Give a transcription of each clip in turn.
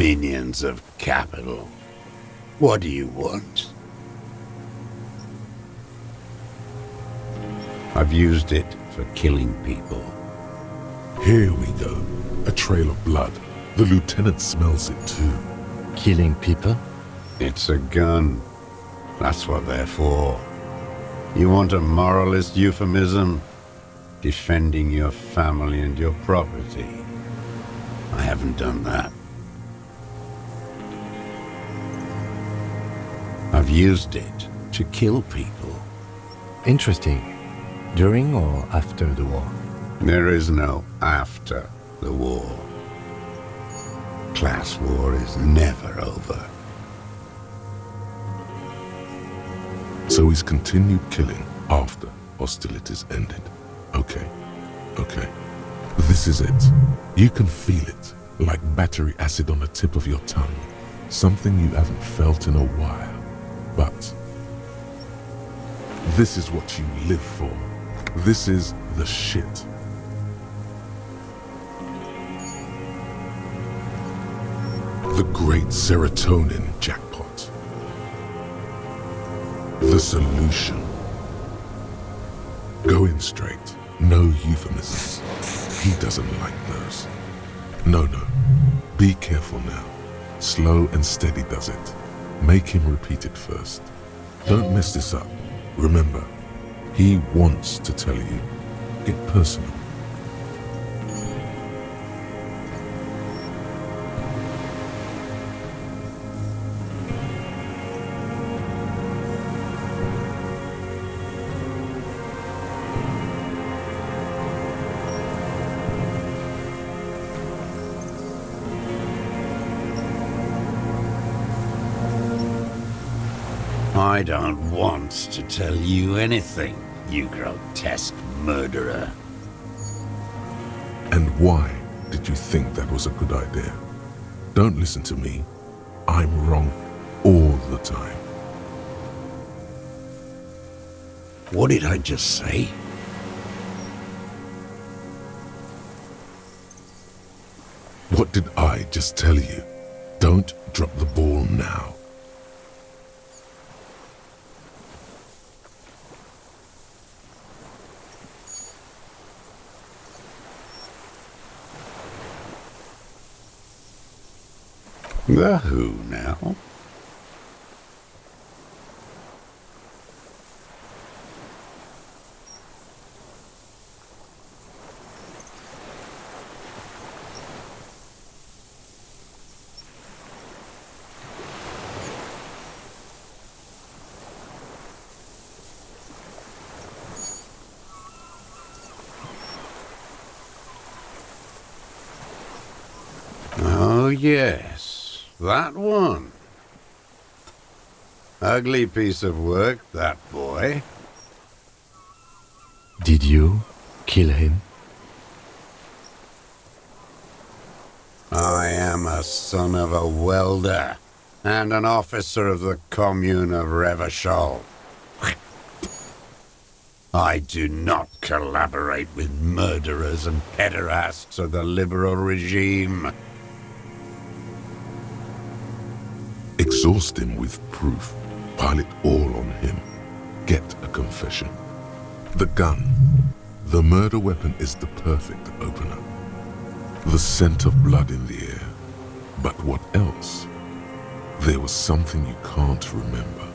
Minions of capital. What do you want? I've used it for killing people. Here we go. A trail of blood. The lieutenant smells it too. Killing people? It's a gun. That's what they're for. You want a moralist euphemism? Defending your family and your property. I haven't done that. I've used it to kill people. Interesting. During or after the war? There is no after the war. Class war is never over. So he's continued killing after hostilities ended. Okay. This is it. You can feel it, like battery acid on the tip of your tongue. Something you haven't felt in a while. But this is what you live for. This is the shit. The great serotonin jackpot. The solution. Go in straight. No euphemisms. He doesn't like those. No. Be careful now. Slow and steady does it. Make him repeat it first. Don't mess this up. Remember, he wants to tell you. Get personal. I don't want to tell you anything, you grotesque murderer. And why did you think that was a good idea? Don't listen to me. I'm wrong all the time. What did I just say? What did I just tell you? Don't drop the ball now. The who now? Oh, yes, that one. Ugly piece of work, that boy. Did you kill him? I am a son of a welder and an officer of the commune of Revachol. I do not collaborate with murderers and pederasts of the liberal regime. Exhaust him with proof. Pile it all on him. Get a confession. The gun, the murder weapon, is the perfect opener. The scent of blood in the air. But what else? There was something you can't remember.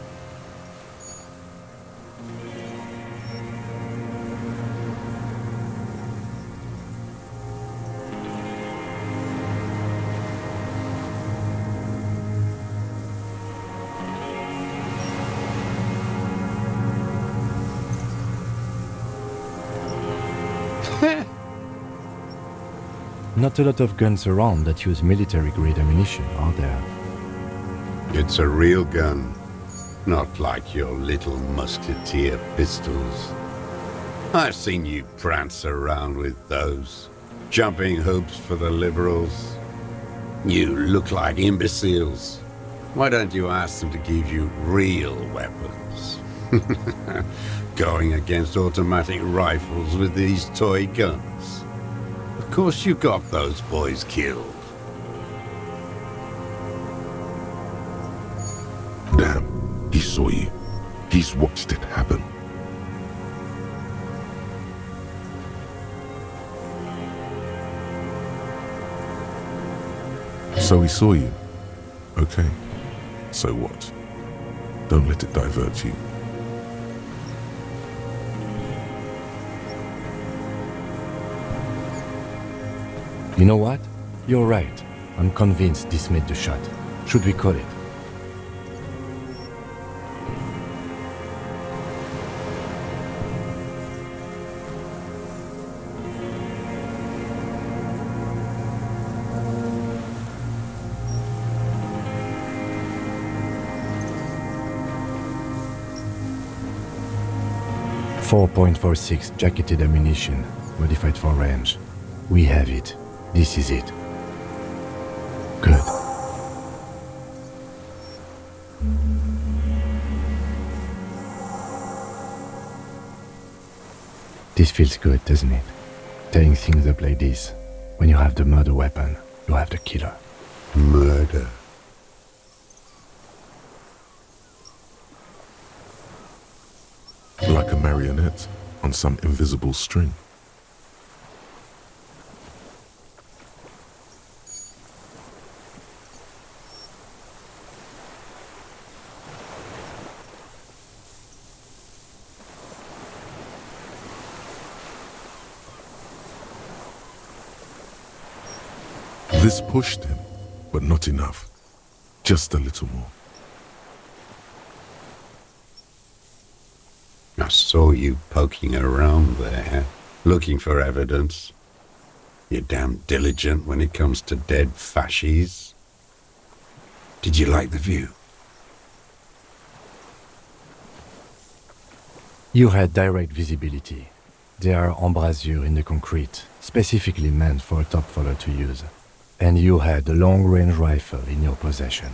Not a lot of guns around that use military-grade ammunition, are there? It's a real gun, not like your little musketeer pistols. I've seen you prance around with those, jumping hoops for the liberals. You look like imbeciles. Why don't you ask them to give you real weapons? Going against automatic rifles with these toy guns. Of course you got those boys killed. you. He's watched it happen. So he saw you. Okay. So what? Don't let it divert you. You know what? You're right. I'm convinced this made the shot. Should we call it? .46 jacketed ammunition, modified for range. We have it. This is it. Good. This feels good, doesn't it? Tearing things up like this. When you have the murder weapon, you have the killer. Murder. Like a marionette on some invisible string. This pushed him, but not enough. Just a little more. I saw you poking around there, looking for evidence. You're damn diligent when it comes to dead fascies. Did you like the view? You had direct visibility. There are embrasures in the concrete, specifically meant for a top follower to use. And you had a long-range rifle in your possession.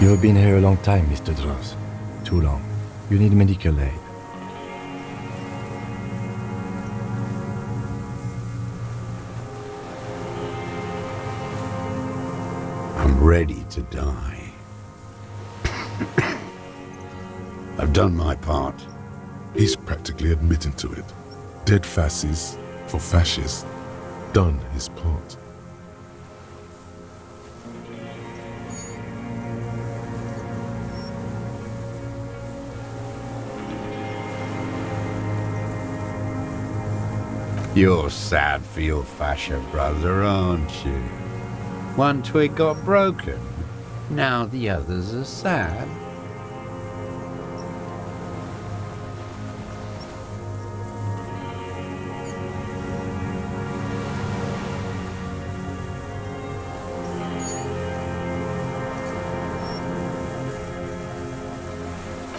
You have been here a long time, Mr. Droz. Too long. You need medical aid. I'm ready to die. I've done my part. He's practically admitting to it. Dead fascists for fascists. Done his part. You're sad for your fascia brother, aren't you? One twig got broken. Now the others are sad.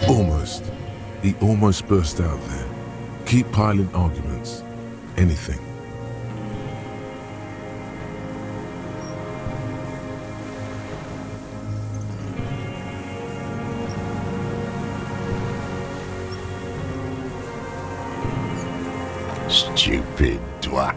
Almost. He almost burst out there. Keep piling arguments. Anything. Stupid twat.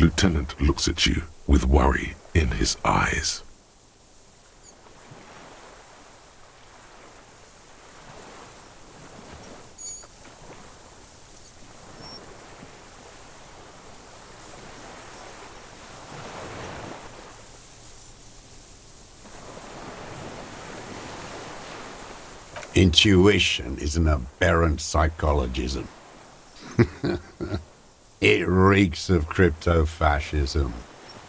lieutenant looks at you with worry in his eyes. Intuition is an aberrant psychologism. It reeks of crypto-fascism.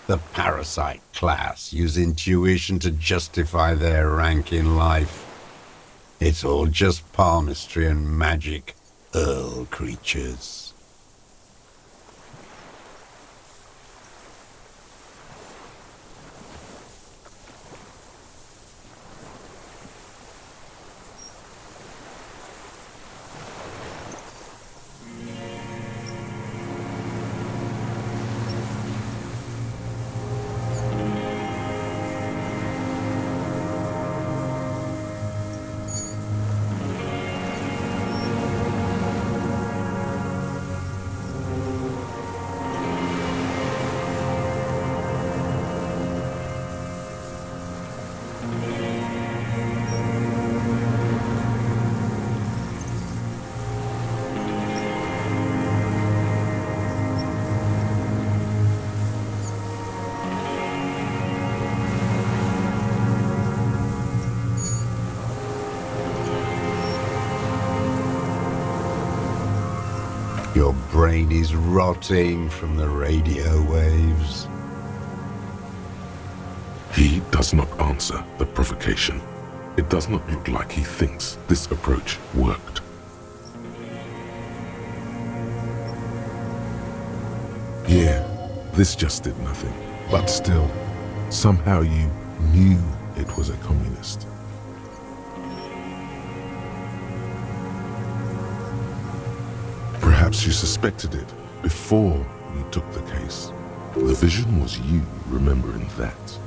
The parasite class use intuition to justify their rank in life. It's all just palmistry and magic, Earl creatures. Your brain is rotting from the radio waves. He does not answer the provocation. It does not look like he thinks this approach worked. Yeah, this just did nothing. But still, somehow you knew it was a communist. Perhaps you suspected it before you took the case. The vision was you remembering that.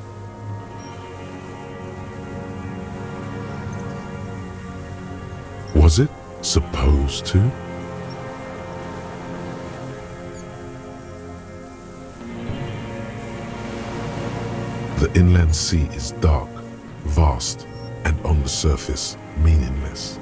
Was it supposed to? The inland sea is dark, vast, and on the surface, meaningless.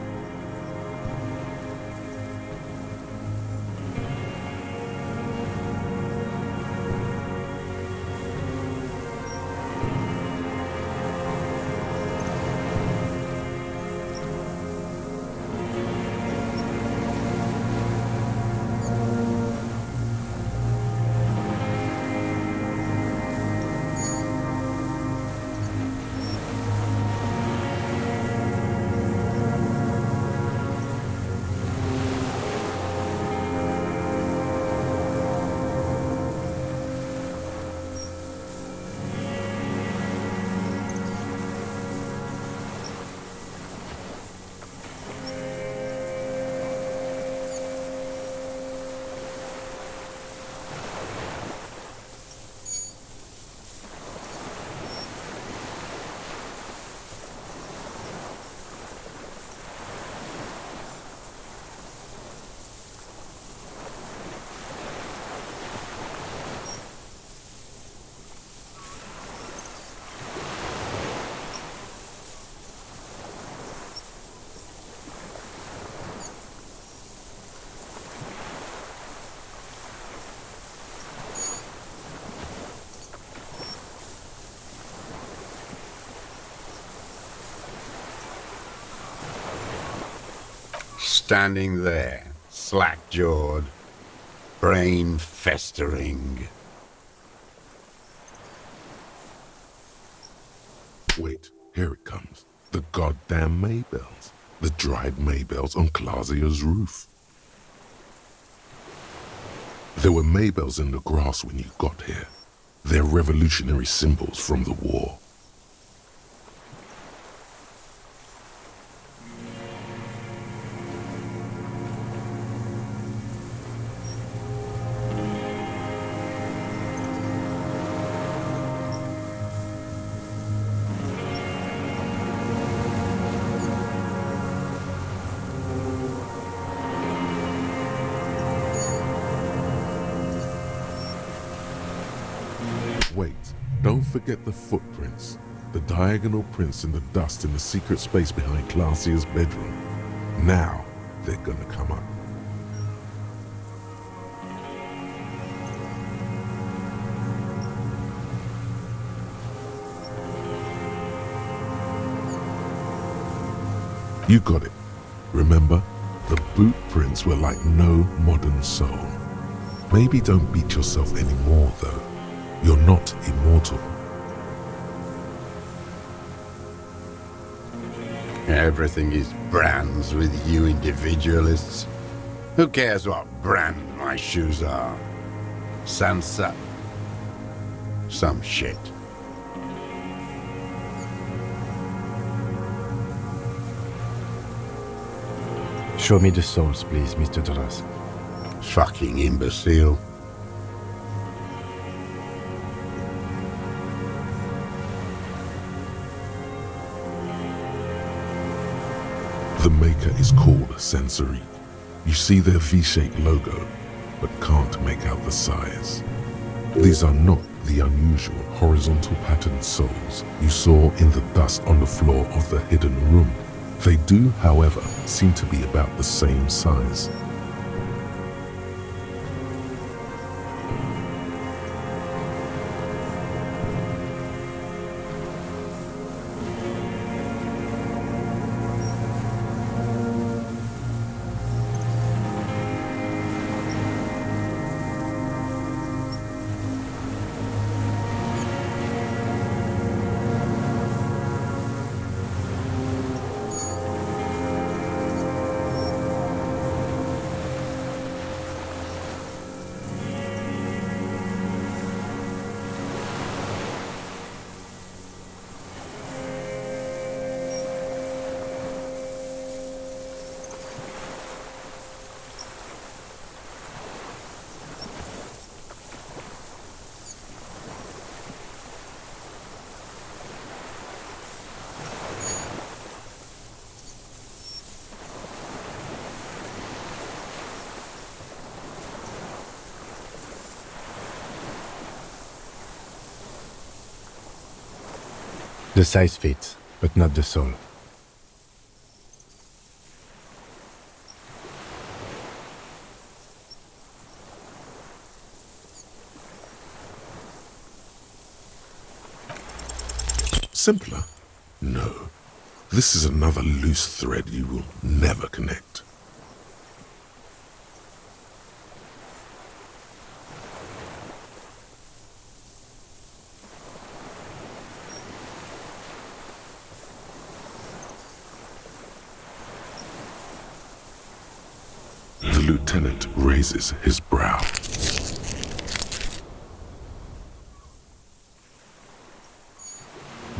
Standing there, slack-jawed, brain festering. Wait, here it comes. The goddamn Maybells. The dried Maybells on Clausia's roof. There were Maybells in the grass when you got here. They're revolutionary symbols from the war. wait. Don't forget the footprints. The diagonal prints in the dust in the secret space behind Classia's bedroom. Now they're gonna come up. You got it. Remember, the boot prints were like no modern soul. Maybe don't beat yourself anymore, though. You're not immortal. Everything is brands with you individualists. Who cares what brand my shoes are? Sansa? Some shit. Show me the souls, please, Mr. Doras. Fucking imbecile. The maker is called Sensory. You see their V-shaped logo, but can't make out the size. These are not the unusual horizontal patterned souls you saw in the dust on the floor of the hidden room. They do, however, seem to be about the same size. The size fits, but not the soul. Simpler? No. This is another loose thread you will never connect. The lieutenant raises his brow.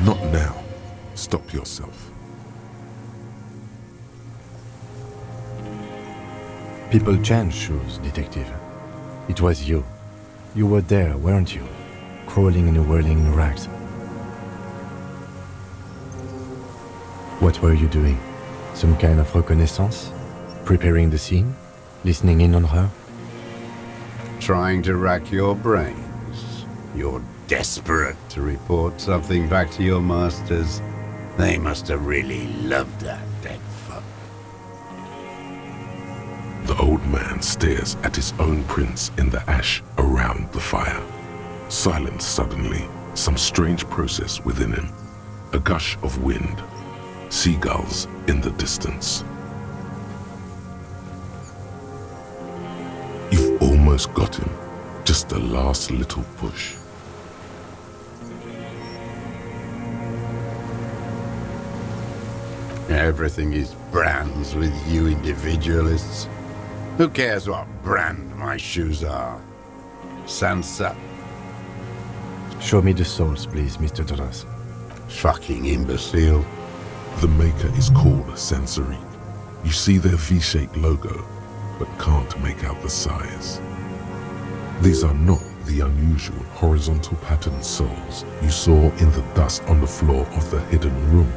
Not now. Stop yourself. People change shoes, detective. It was you. You were there, weren't you? Crawling and whirling in rags. What were you doing? Some kind of reconnaissance? Preparing the scene? Listening in on her? Trying to rack your brains. You're desperate to report something back to your masters. They must have really loved that dead fuck. The old man stares at his own prints in the ash around the fire. Silent suddenly, some strange process within him. A gush of wind. Seagulls in the distance. You've almost got him. Just the last little push. Everything is brands with you individualists. Who cares what brand my shoes are? Sansa? Show me the souls, please, Mr. Doras. Fucking imbecile. The maker is called Sensory. You see their V-shaped logo, but can't make out the size. These are not the unusual horizontal patterned souls you saw in the dust on the floor of the hidden room.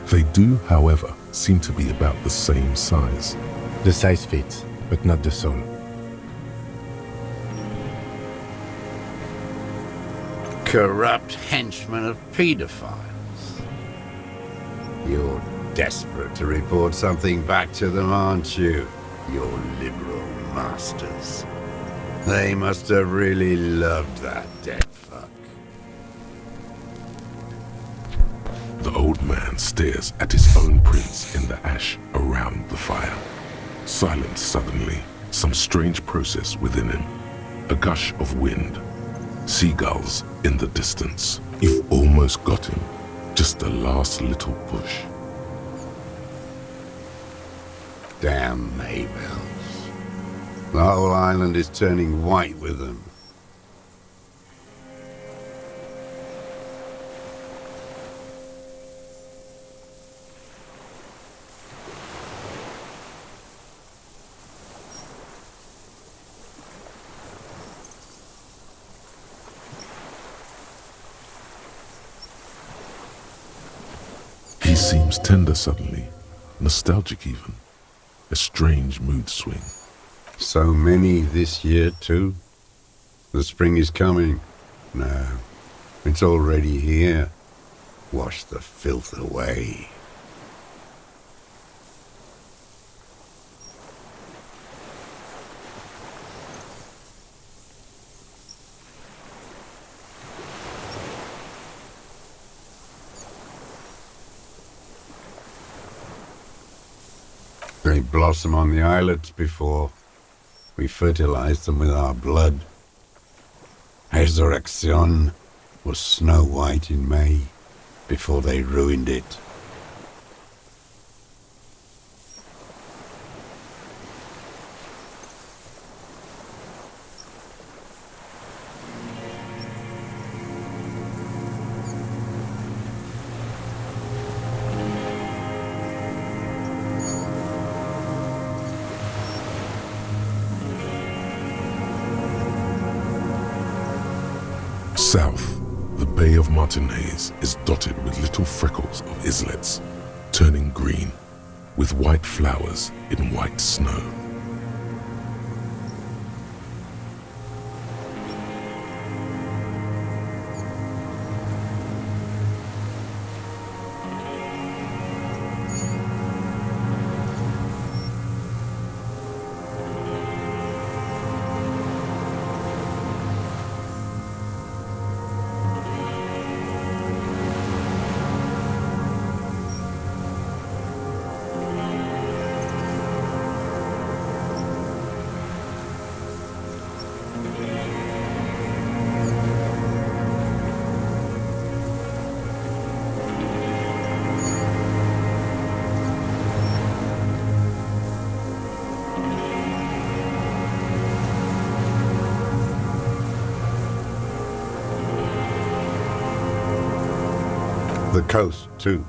They do, however, seem to be about the same size. The size fits, but not the soul. corrupt henchmen of pedophiles. You're desperate to report something back to them, aren't you? Your liberal masters. They must have really loved that dead fuck. The old man stares at his own prints in the ash around the fire. Silent suddenly, some strange process within him. A gush of wind. Seagulls in the distance. You've almost got him. Just the last little push. Damn Maybells. The whole island is turning white with them. He seems tender suddenly, nostalgic even. A strange mood swing. So many this year, too. The spring is coming. No, it's already here. Wash the filth away. They blossom on the islets before we fertilize them with our blood. Resurrection was snow white in May before they ruined it. South, the Bay of Martinez is dotted with little freckles of islets, turning green, with white flowers in white snow. The coast, too,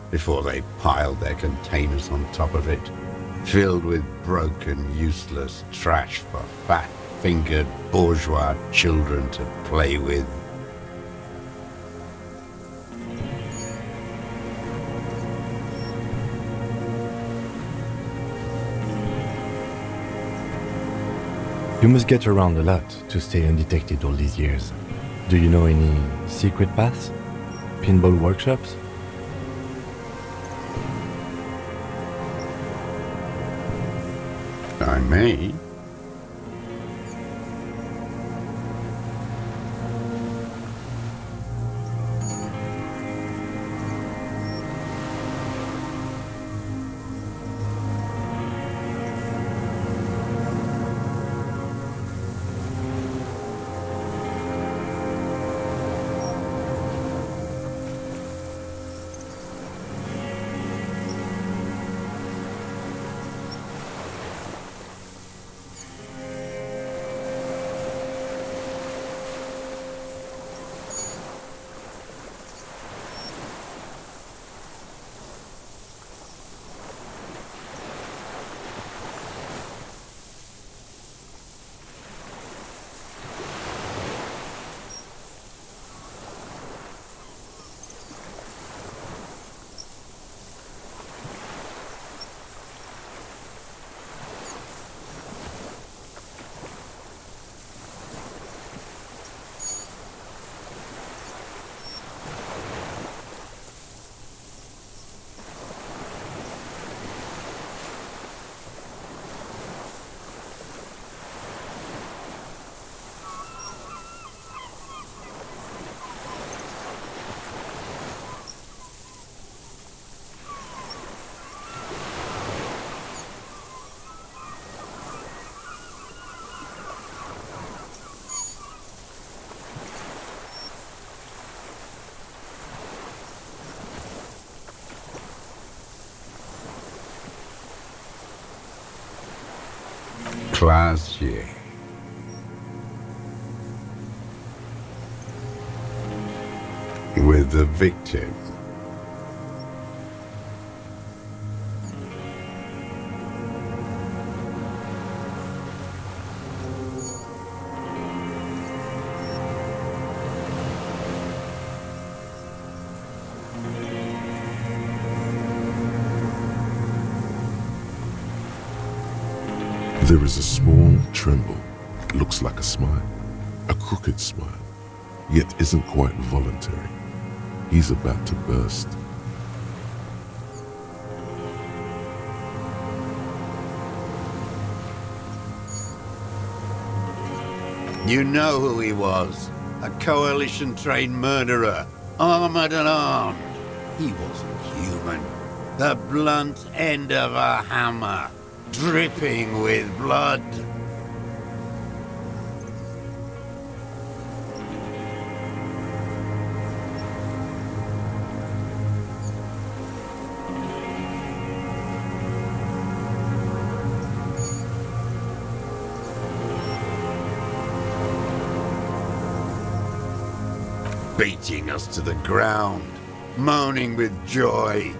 before they piled their containers on top of it, filled with broken, useless trash for fat-fingered bourgeois children to play with. You must get around a lot to stay undetected all these years. Do you know any secret paths? Pinball workshops? I may. Classier. With the victim. There is a small tremble, looks like a smile, a crooked smile, yet isn't quite voluntary. He's about to burst. You know who he was. A coalition-trained murderer, armored and armed. He wasn't human. The blunt end of a hammer, dripping with blood. Beating us to the ground, moaning with joy.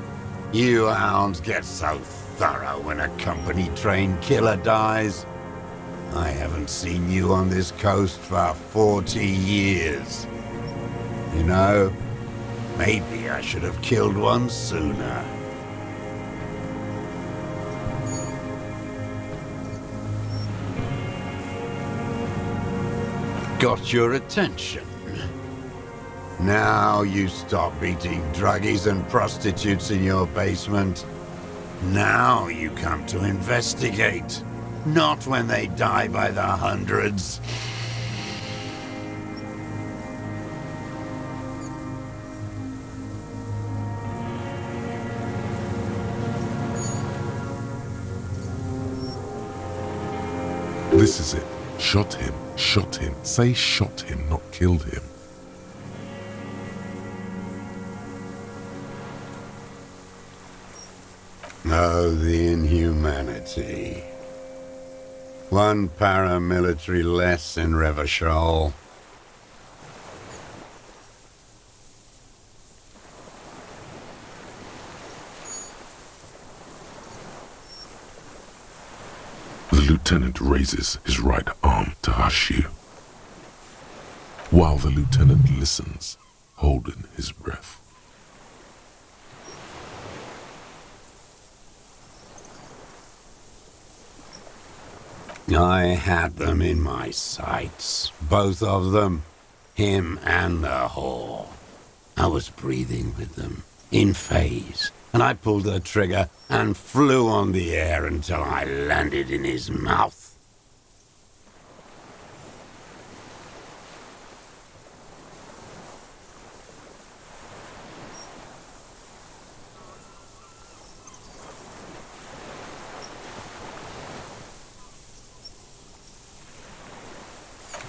You hounds get so thorough when a company-trained killer dies. I haven't seen you on this coast for 40 years. You know, maybe I should have killed one sooner. Got your attention. Now you stop beating druggies and prostitutes in your basement. Now you come to investigate. Not when they die by the hundreds. This is it. Shot him. Shot him. Say shot him, not killed him. Oh, the inhumanity. One paramilitary less in Revachol. The lieutenant raises his right arm to hush you, while the lieutenant listens, holding his breath. I had them in my sights, both of them, him and the whore. I was breathing with them, in phase, and I pulled the trigger and flew on the air until I landed in his mouth.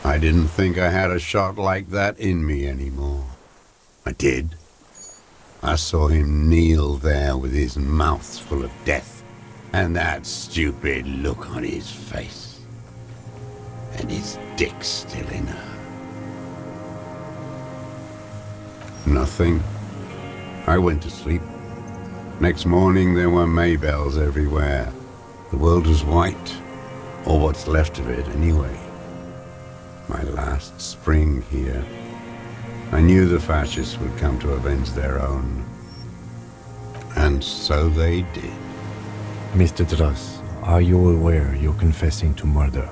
I didn't think I had a shot like that in me anymore. I did. I saw him kneel there with his mouth full of death, and that stupid look on his face. And his dick still in her. Nothing. I went to sleep. Next morning there were Maybells everywhere. The world was white, or what's left of it anyway. My last spring here. I knew the fascists would come to avenge their own. And so they did. Mr. Dross, are you aware you're confessing to murder?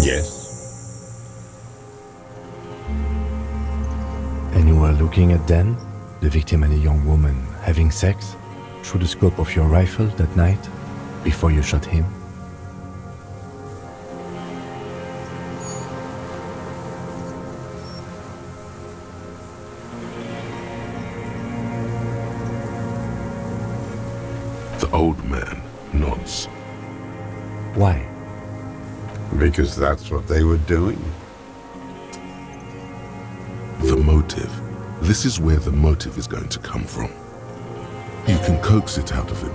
Yes. And you were looking at Dan, the victim and a young woman, having sex, through the scope of your rifle that night, before you shot him? The old man nods. Why? Because that's what they were doing. The motive. This is where the motive is going to come from. You can coax it out of him.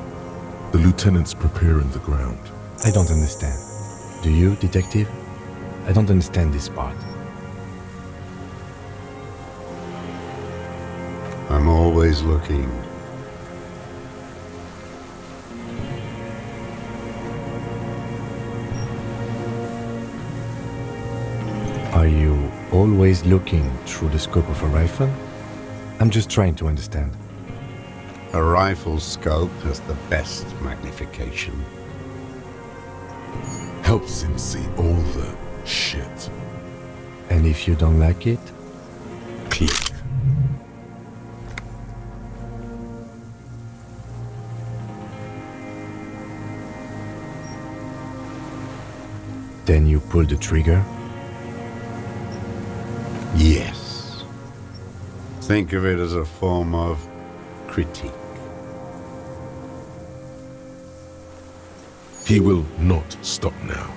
The lieutenant's preparing the ground. I don't understand. Do you, detective? I don't understand this part. I'm always looking. Are you always looking through the scope of a rifle? I'm just trying to understand. A rifle's scope has the best magnification. Helps him see all the shit. And if you don't like it? Click. Then you pull the trigger? Yes. Think of it as a form of critique. He will not stop now.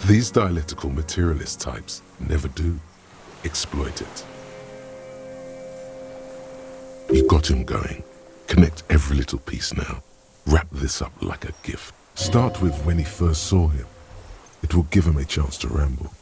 These dialectical materialist types never do. Exploit it. You got him going. Connect every little piece now. Wrap this up like a gift. Start with when he first saw him. It will give him a chance to ramble.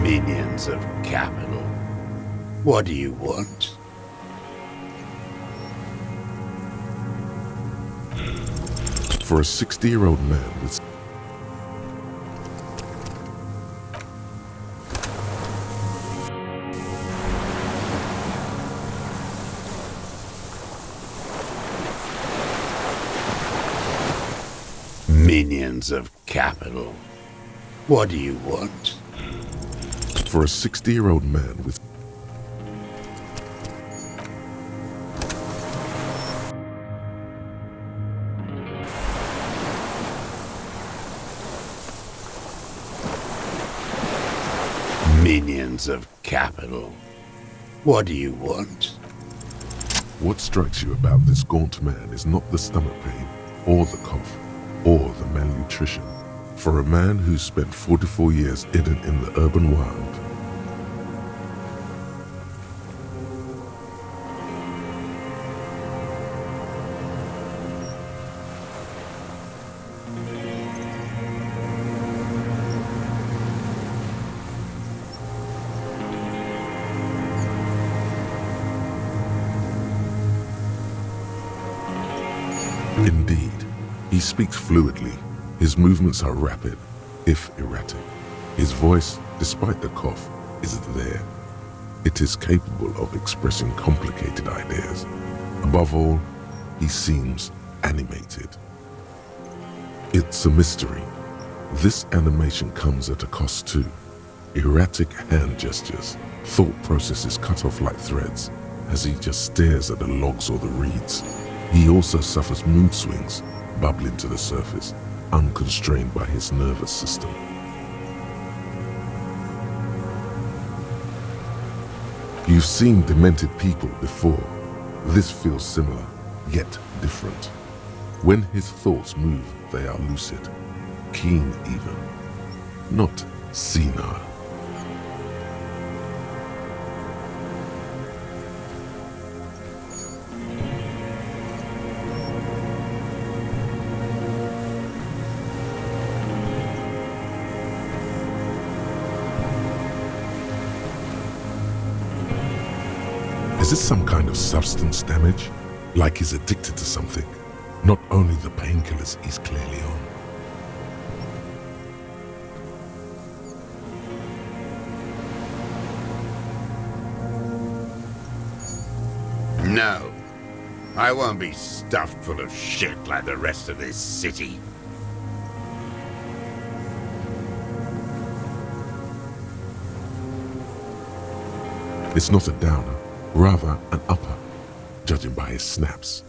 Minions of capital. What do you want? For a 60-year-old man with Minions of capital. What do you want? For a 60-year-old man with Minions of capital. What do you want? What strikes you about this gaunt man is not the stomach pain, or the cough, or the malnutrition. For a man who's spent 44 years hidden in the urban wild, indeed, he speaks fluidly. His movements are rapid, if erratic. His voice, despite the cough, is there. It is capable of expressing complicated ideas. Above all, he seems animated. It's a mystery. This animation comes at a cost too. Erratic hand gestures, thought processes cut off like threads, as he just stares at the logs or the reeds. He also suffers mood swings, bubbling to the surface, unconstrained by his nervous system. You've seen demented people before. This feels similar. yet different. When his thoughts move, they are lucid, keen even, not senile. Is it some kind of substance damage? Like he's addicted to something? Not only the painkillers he's clearly on. No, I won't be stuffed full of shit like the rest of this city. It's not a downer, rather an upper, judging by his snaps.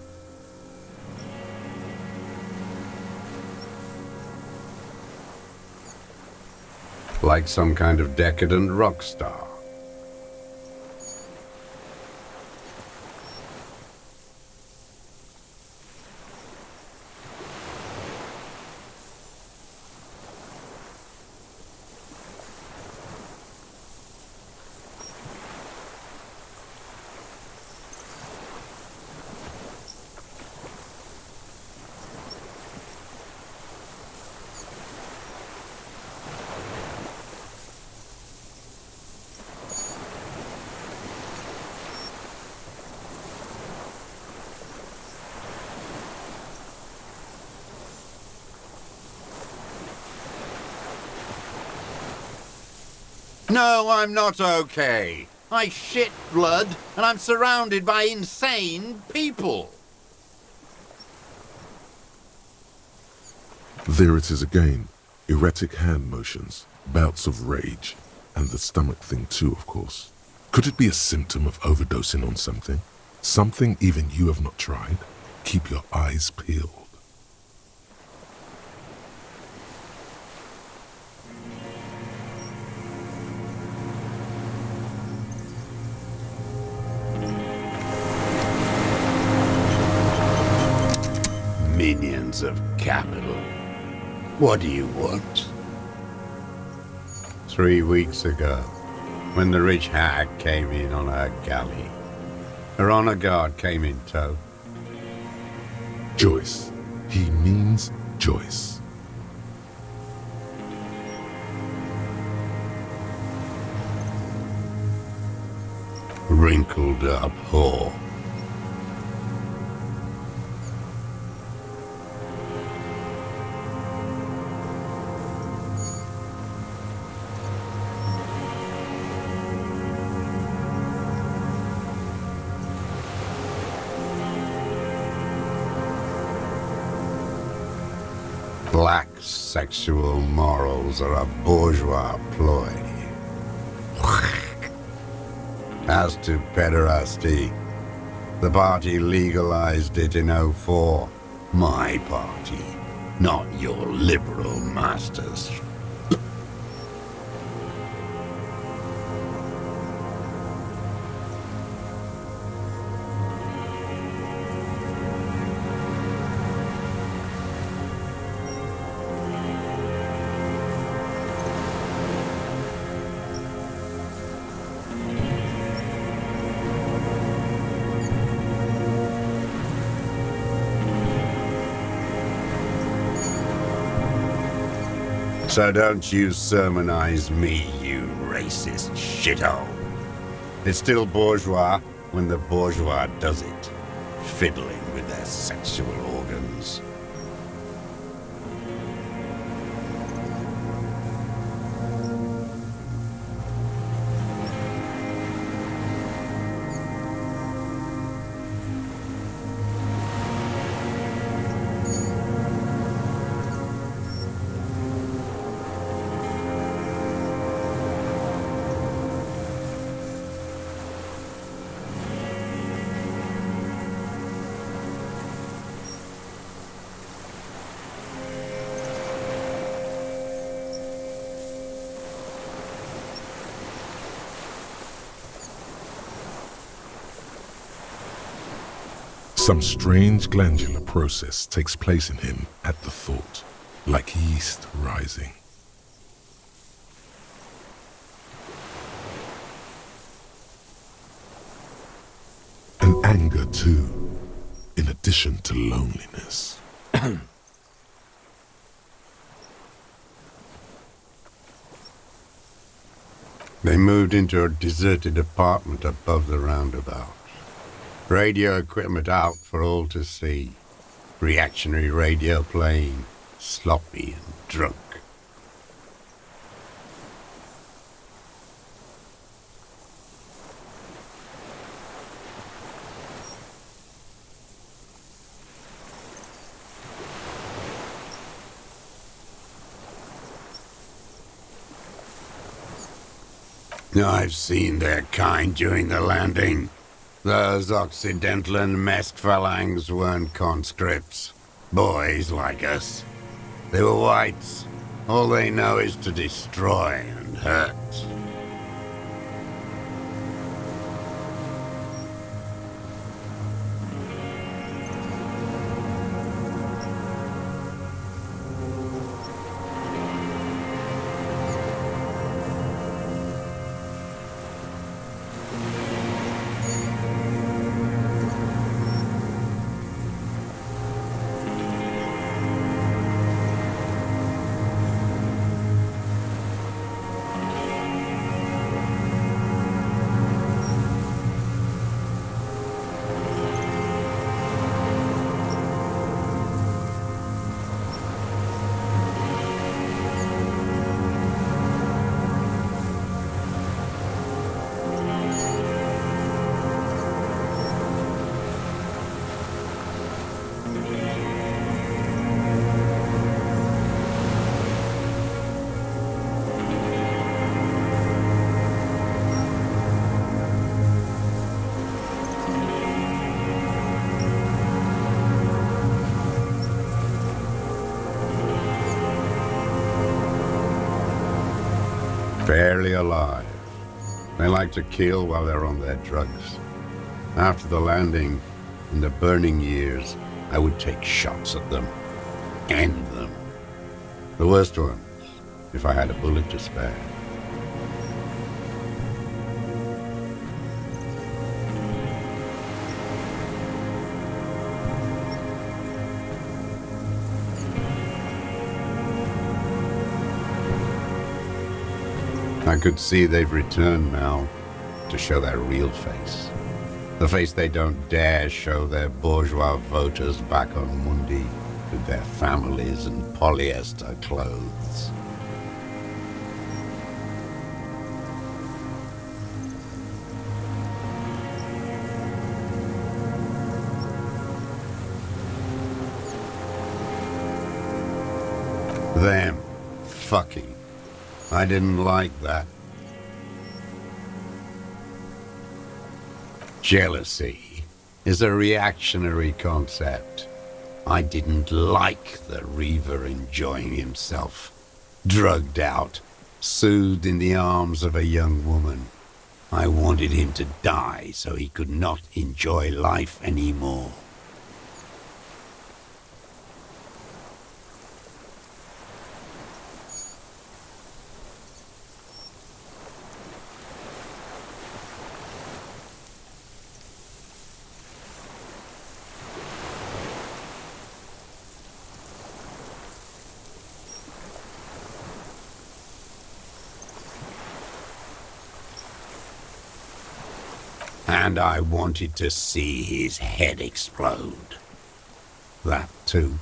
Like some kind of decadent rock star. No, I'm not okay. I shit blood, and I'm surrounded by insane people. There it is again. Erratic hand motions, bouts of rage, and the stomach thing too, of course. Could it be a symptom of overdosing on something? Something even you have not tried? Keep your eyes peeled. Minions of capital. What do you want? 3 weeks ago, when the rich hag came in on her galley, her honor guard came in tow. Joyce. He means Joyce. Wrinkled up whore. Black sexual morals are a bourgeois ploy. As to pederasty, the party legalized it in '04. My party, not your liberal masters. So don't you sermonize me, you racist shithole. It's still bourgeois when the bourgeois does it, fiddling with their sexual organs. Some strange glandular process takes place in him at the thought, like yeast rising. And anger too, in addition to loneliness. They moved into a deserted apartment above the roundabout. Radio equipment out for all to see. Reactionary radio playing, sloppy and drunk. I've seen their kind during the landing. Those Occidental and masked phalanx weren't conscripts. Boys like us. They were whites. All they know is to destroy and hurt. Barely alive. They like to kill while they're on their drugs. After the landing, in the burning years, I would take shots at them. End them. The worst ones, if I had a bullet to spare. I could see they've returned now to show their real face. The face they don't dare show their bourgeois voters back on Mundi with their families and polyester clothes. Them fucking. I didn't like that. Jealousy is a reactionary concept. I didn't like the Reaver enjoying himself, drugged out, soothed in the arms of a young woman. I wanted him to die so he could not enjoy life anymore. And I wanted to see his head explode. That too.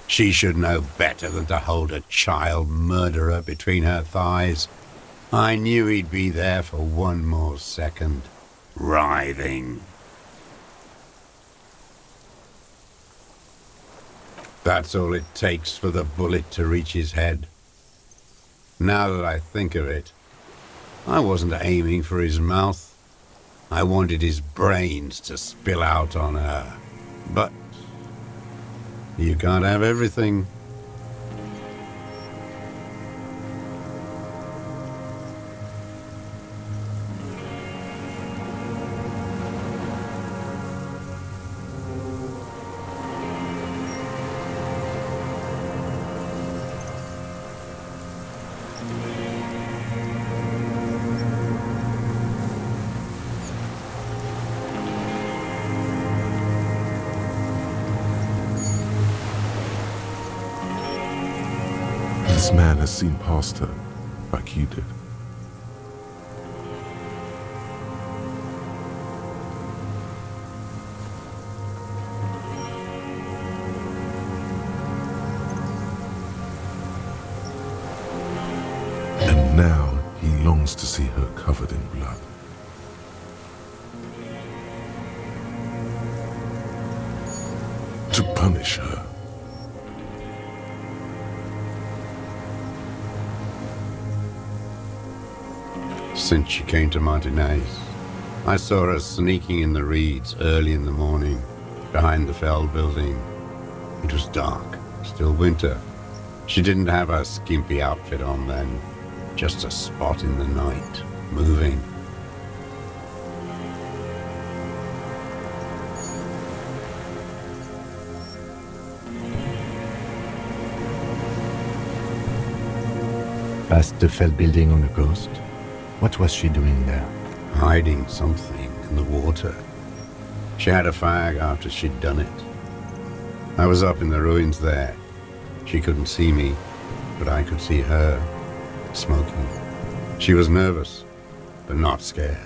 She should know better than to hold a child murderer between her thighs. I knew he'd be there for one more second, writhing. That's all it takes for the bullet to reach his head. Now that I think of it, I wasn't aiming for his mouth. I wanted his brains to spill out on her. But you can't have everything. This man has seen past her, like you did. And now he longs to see her covered in blood. To punish her. Since she came to Martinez, I saw her sneaking in the reeds early in the morning, behind the Fell building. It was dark, still winter. She didn't have her skimpy outfit on then, just a spot in the night, moving. Past the Fell building on the coast? What was she doing there? Hiding something in the water. She had a fag after she'd done it. I was up in the ruins there. She couldn't see me, but I could see her, smoking. She was nervous, but not scared.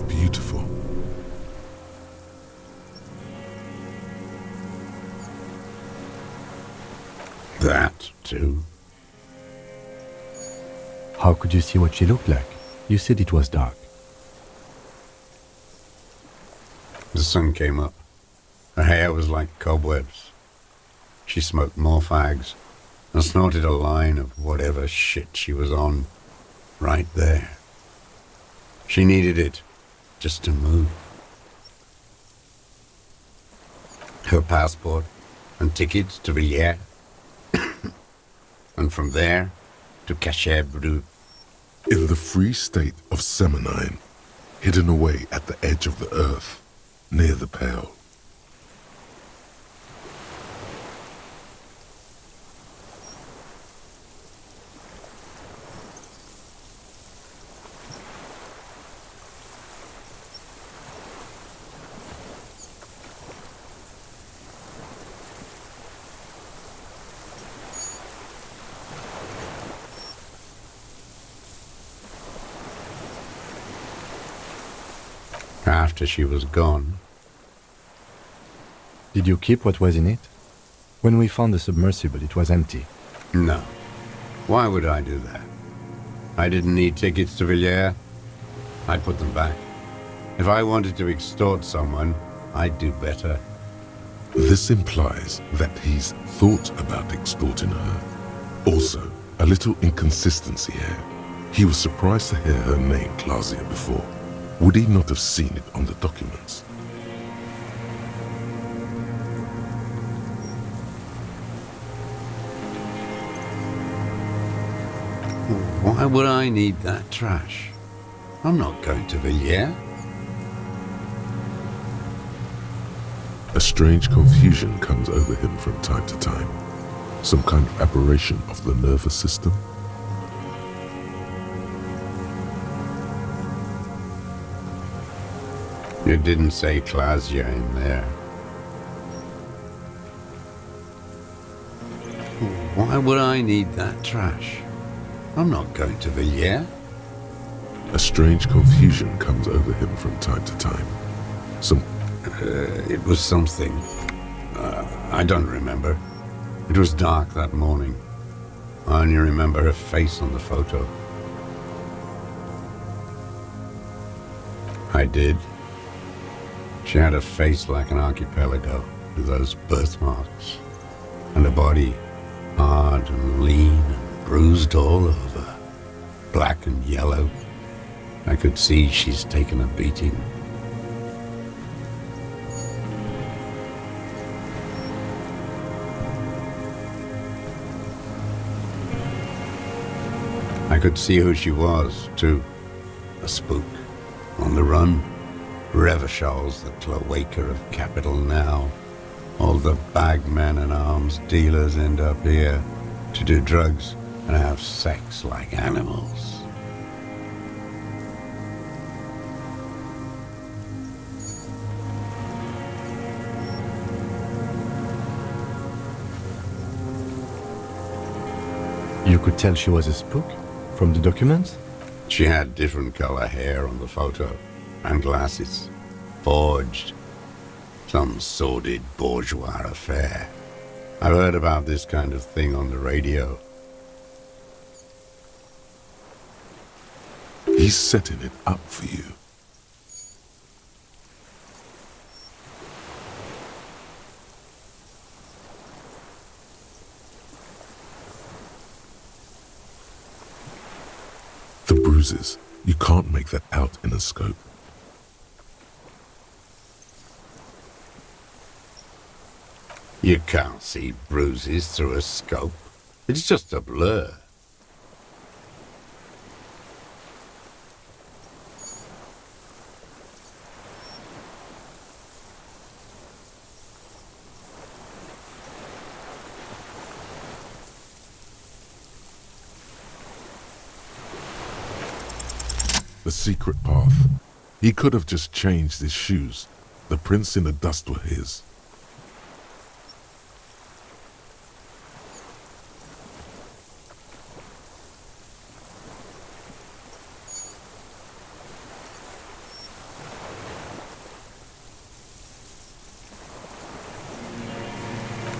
Beautiful. That, too. How could you see what she looked like? You said it was dark. The sun came up. Her hair was like cobwebs. She smoked more fags and snorted a line of whatever shit she was on right there. She needed it just to move. Her passport and tickets to Villiers. And from there to Cachet Brut. In the free state of Seminine, hidden away at the edge of the earth, near the Pale. After she was gone. Did you keep what was in it? When we found the submersible, it was empty. No. Why would I do that? I didn't need tickets to Villiers. I'd put them back. If I wanted to extort someone, I'd do better. This implies that he's thought about extorting her. Also, a little inconsistency here. He was surprised to hear her name Clausia before. Would he not have seen it on the documents? Why would I need that trash? I'm not going to Villiers. A strange confusion comes over him from time to time. Some kind of aberration of the nervous system. It didn't say Clausia in there. Why would I need that trash? I'm not going to Villiers. A strange confusion comes over him from time to time. It was something. I don't remember. It was dark that morning. I only remember her face on the photo. I did. She had a face like an archipelago with those birthmarks, and a body hard and lean and bruised all over, black and yellow. I could see she's taken a beating. I could see who she was, too. A spook, on the run. Revachol's the cloaca of capital now. All the bagmen and arms dealers end up here to do drugs and have sex like animals. You could tell she was a spook from the documents? She had different color hair on the photo, and glasses. Forged. Some sordid bourgeois affair. I've heard about this kind of thing on the radio. He's setting it up for you. The bruises, you can't make that out in a scope. You can't see bruises through a scope. It's just a blur. The secret path. He could have just changed his shoes. The prints in the dust were his.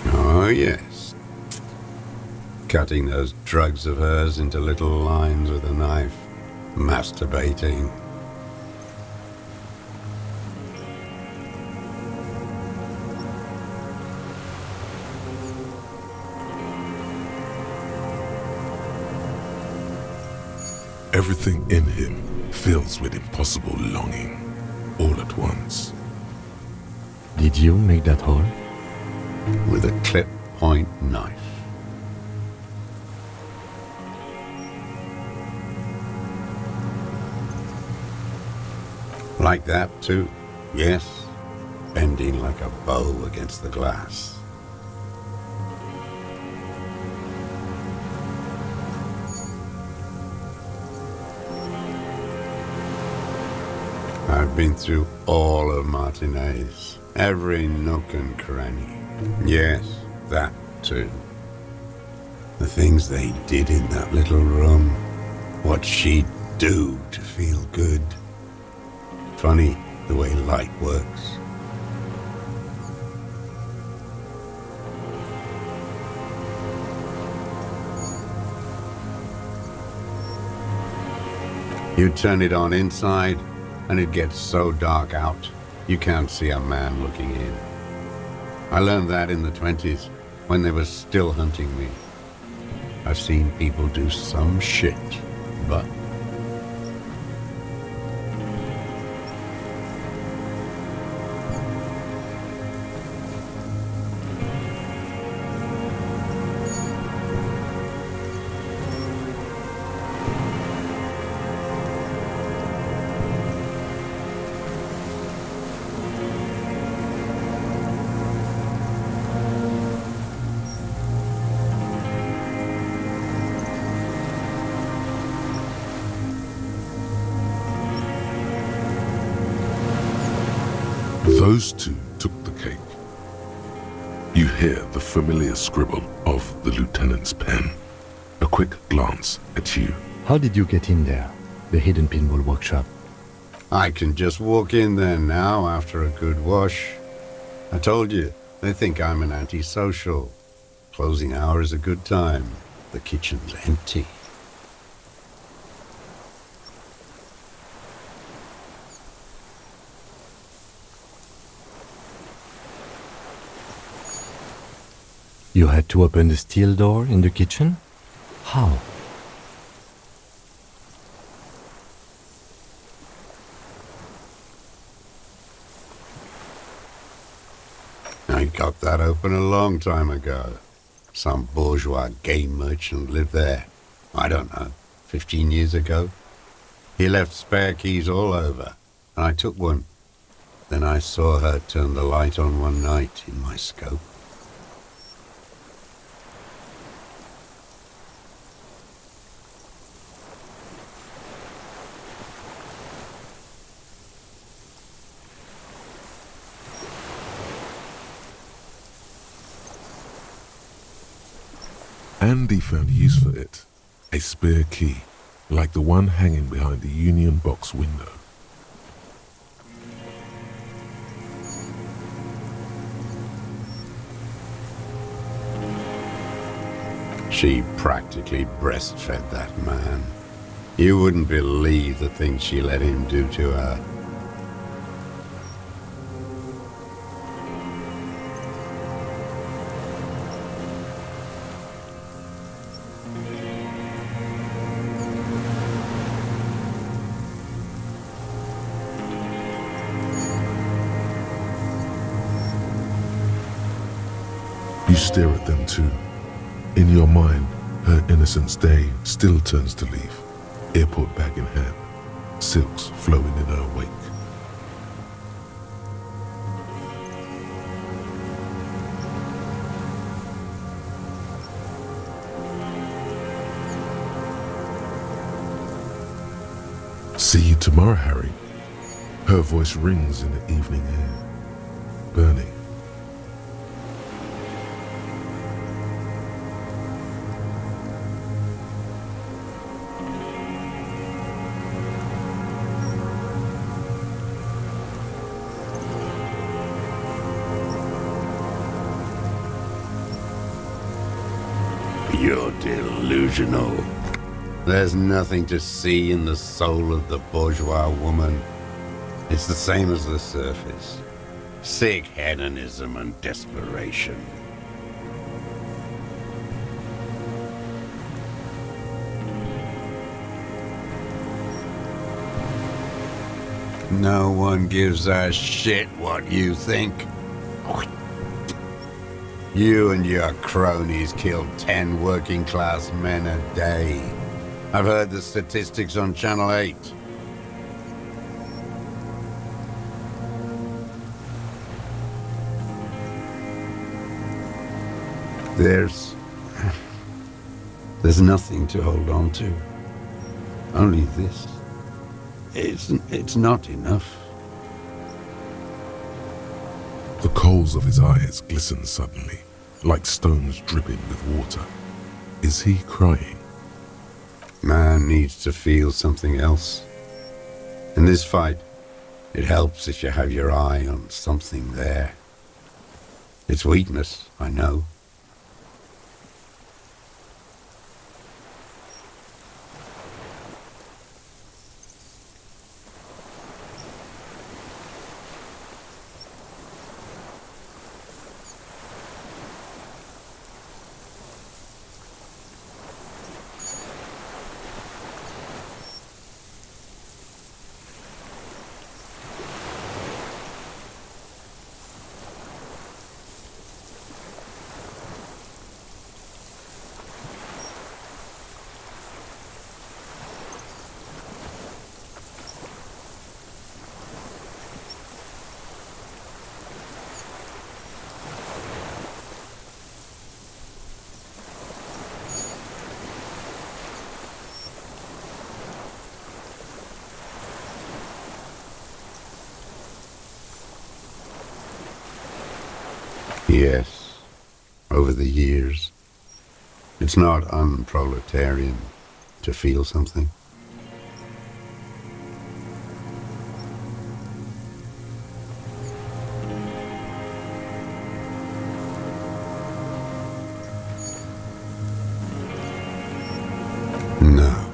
Oh, yes. Cutting those drugs of hers into little lines with a knife. Masturbating. Everything in him fills with impossible longing, all at once. Did you make that hole? With a clip point knife. Like that too, yes. Bending like a bow against the glass. I've been through all of Martinez, every nook and cranny. Yes, that too. The things they did in that little room, what she'd do to feel good. Funny the way light works. You turn it on inside, and it gets so dark out, you can't see a man looking in. I learned that in the 20s, when they were still hunting me. I've seen people do some shit, but... Those two took the cake. You hear the familiar scribble of the lieutenant's pen. A quick glance at you. How did you get in there? The hidden pinball workshop. I can just walk in there now after a good wash. I told you, they think I'm an antisocial. Closing hour is a good time. The kitchen's empty. You had to open the steel door in the kitchen? How? I got that open a long time ago. Some bourgeois game merchant lived there. I don't know, 15 years ago. He left spare keys all over, and I took one. Then I saw her turn the light on one night in my scope. Andy found use for it, a spare key, like the one hanging behind the Union Box window. She practically breastfed that man. You wouldn't believe the things she let him do to her. You stare at them too. In your mind, her innocence day still turns to leaf, airport bag in hand, silks flowing in her wake. See you tomorrow, Harry. Her voice rings in the evening air. Bernie. You're delusional. There's nothing to see in the soul of the bourgeois woman. It's the same as the surface. Sick hedonism and desperation. No one gives a shit what you think. You and your cronies kill 10 working-class men a day. I've heard the statistics on Channel 8. There's nothing to hold on to. Only this. It's not enough. The coals of his eyes glisten suddenly, like stones dripping with water. Is he crying? Man needs to feel something else. In this fight, it helps if you have your eye on something there. It's weakness, I know. Yes, over the years. It's not unproletarian to feel something. No.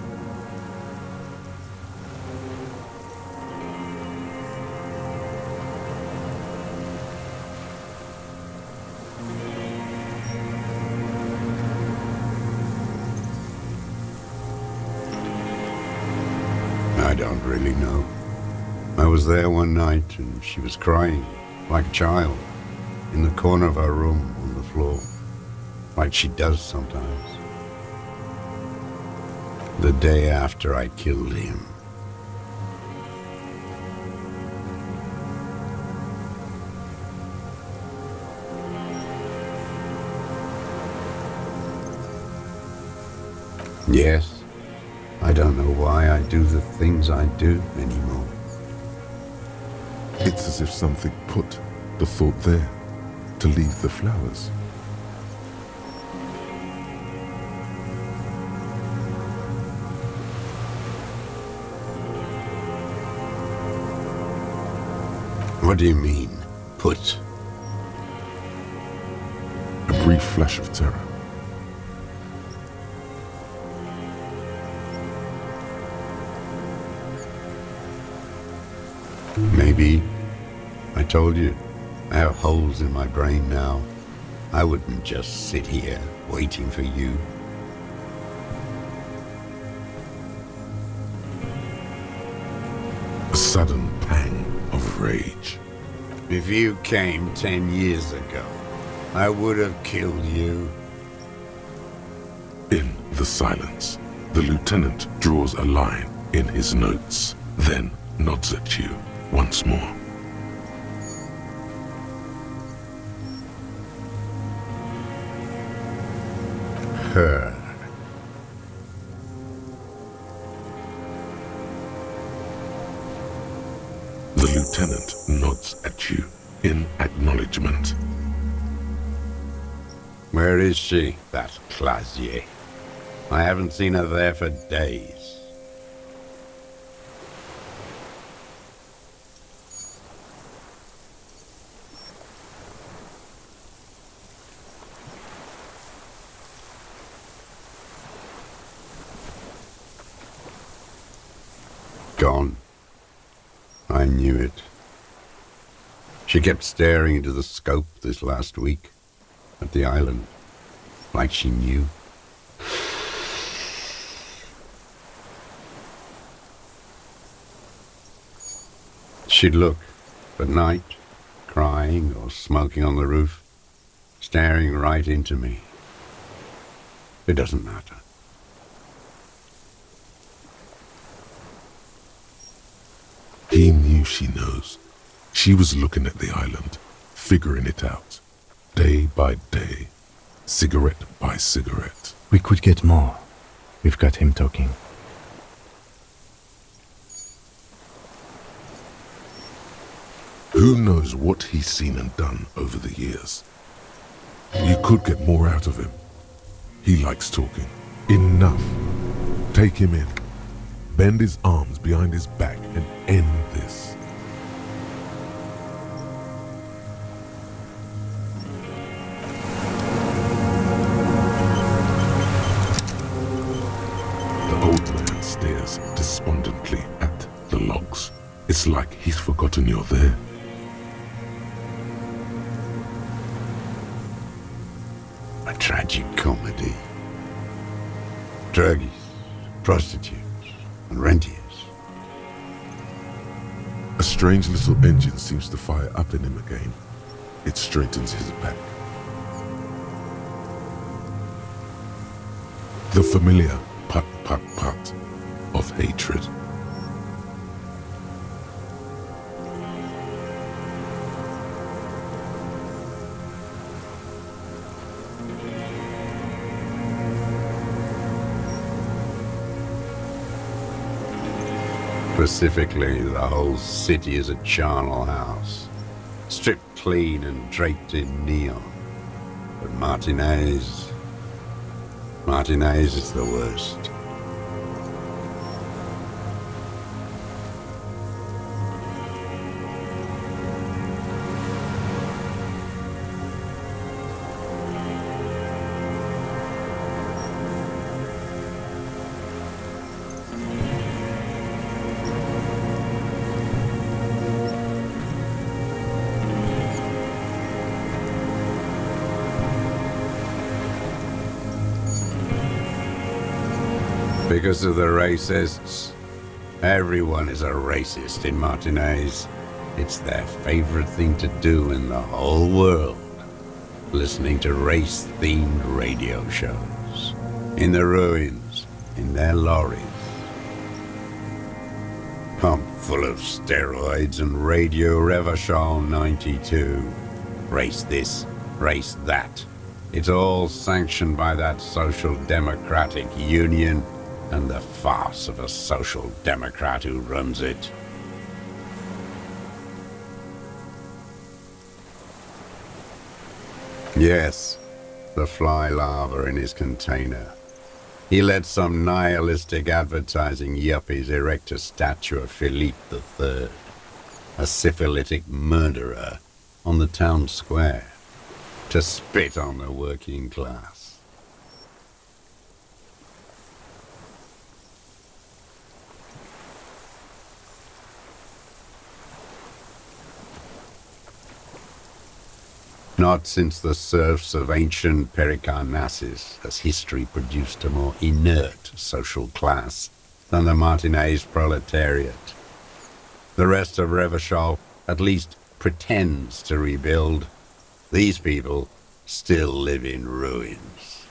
I don't really know. I was there one night and she was crying, like a child, in the corner of her room on the floor, like she does sometimes. The day after I killed him. Yes, I don't know why I do the things I do anymore. It's as if something put the thought there to leave the flowers. What do you mean, put? A brief flash of terror. Maybe. I told you, I have holes in my brain now. I wouldn't just sit here waiting for you. A sudden pang of rage. If you came 10 years ago, I would have killed you. In the silence, the lieutenant draws a line in his notes, then nods at you once more. Her. The lieutenant nods at you in acknowledgement. Where is she, that Clasier? I haven't seen her there for days. Gone. I knew it. She kept staring into the scope this last week at the island, like she knew. She'd look at night, crying or smoking on the roof, staring right into me. It doesn't matter. He knew she knows. She was looking at the island, figuring it out, day by day, cigarette by cigarette. We could get more. We've got him talking. Who knows what he's seen and done over the years? You could get more out of him. He likes talking. Enough. Take him in. Bend his arms behind his back and end this. The old man stares despondently at the logs. It's like he's forgotten you're there. A tragic comedy. Druggies, prostitutes, and rentiers. A strange little engine seems to fire up in him again. It straightens his back. The familiar put put put of hatred. Specifically, the whole city is a charnel house, stripped clean and draped in neon. But Martinez is the worst. Because of the racists. Everyone is a racist in Martinez. It's their favorite thing to do in the whole world. Listening to race-themed radio shows. In the ruins, in their lorries. Pumped full of steroids and radio Revachol 92. Race this, race that. It's all sanctioned by that social democratic union and the farce of a social democrat who runs it. Yes, the fly larva in his container. He let some nihilistic advertising yuppies erect a statue of Philippe III, a syphilitic murderer, on the town square, to spit on the working class. Not since the serfs of ancient Pericarnassus has history produced a more inert social class than the Martinez proletariat. The rest of Revachol at least pretends to rebuild. These people still live in ruins.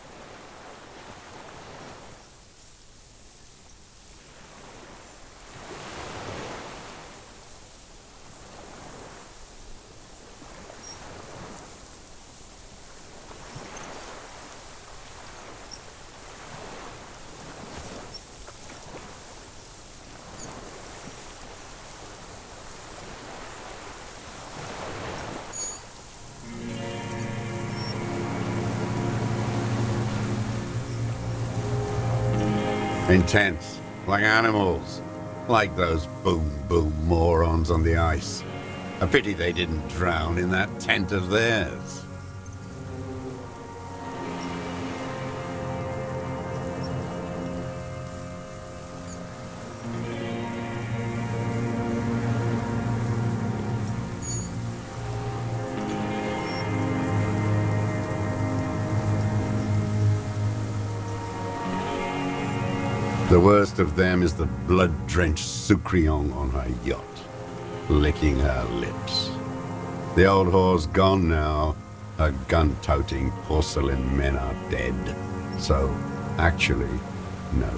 Intense, like animals, like those boom-boom morons on the ice. A pity they didn't drown in that tent of theirs. The worst of them is the blood-drenched Sucrion on her yacht, licking her lips. The old whore's gone now. Her gun-toting porcelain men are dead. So, actually, no.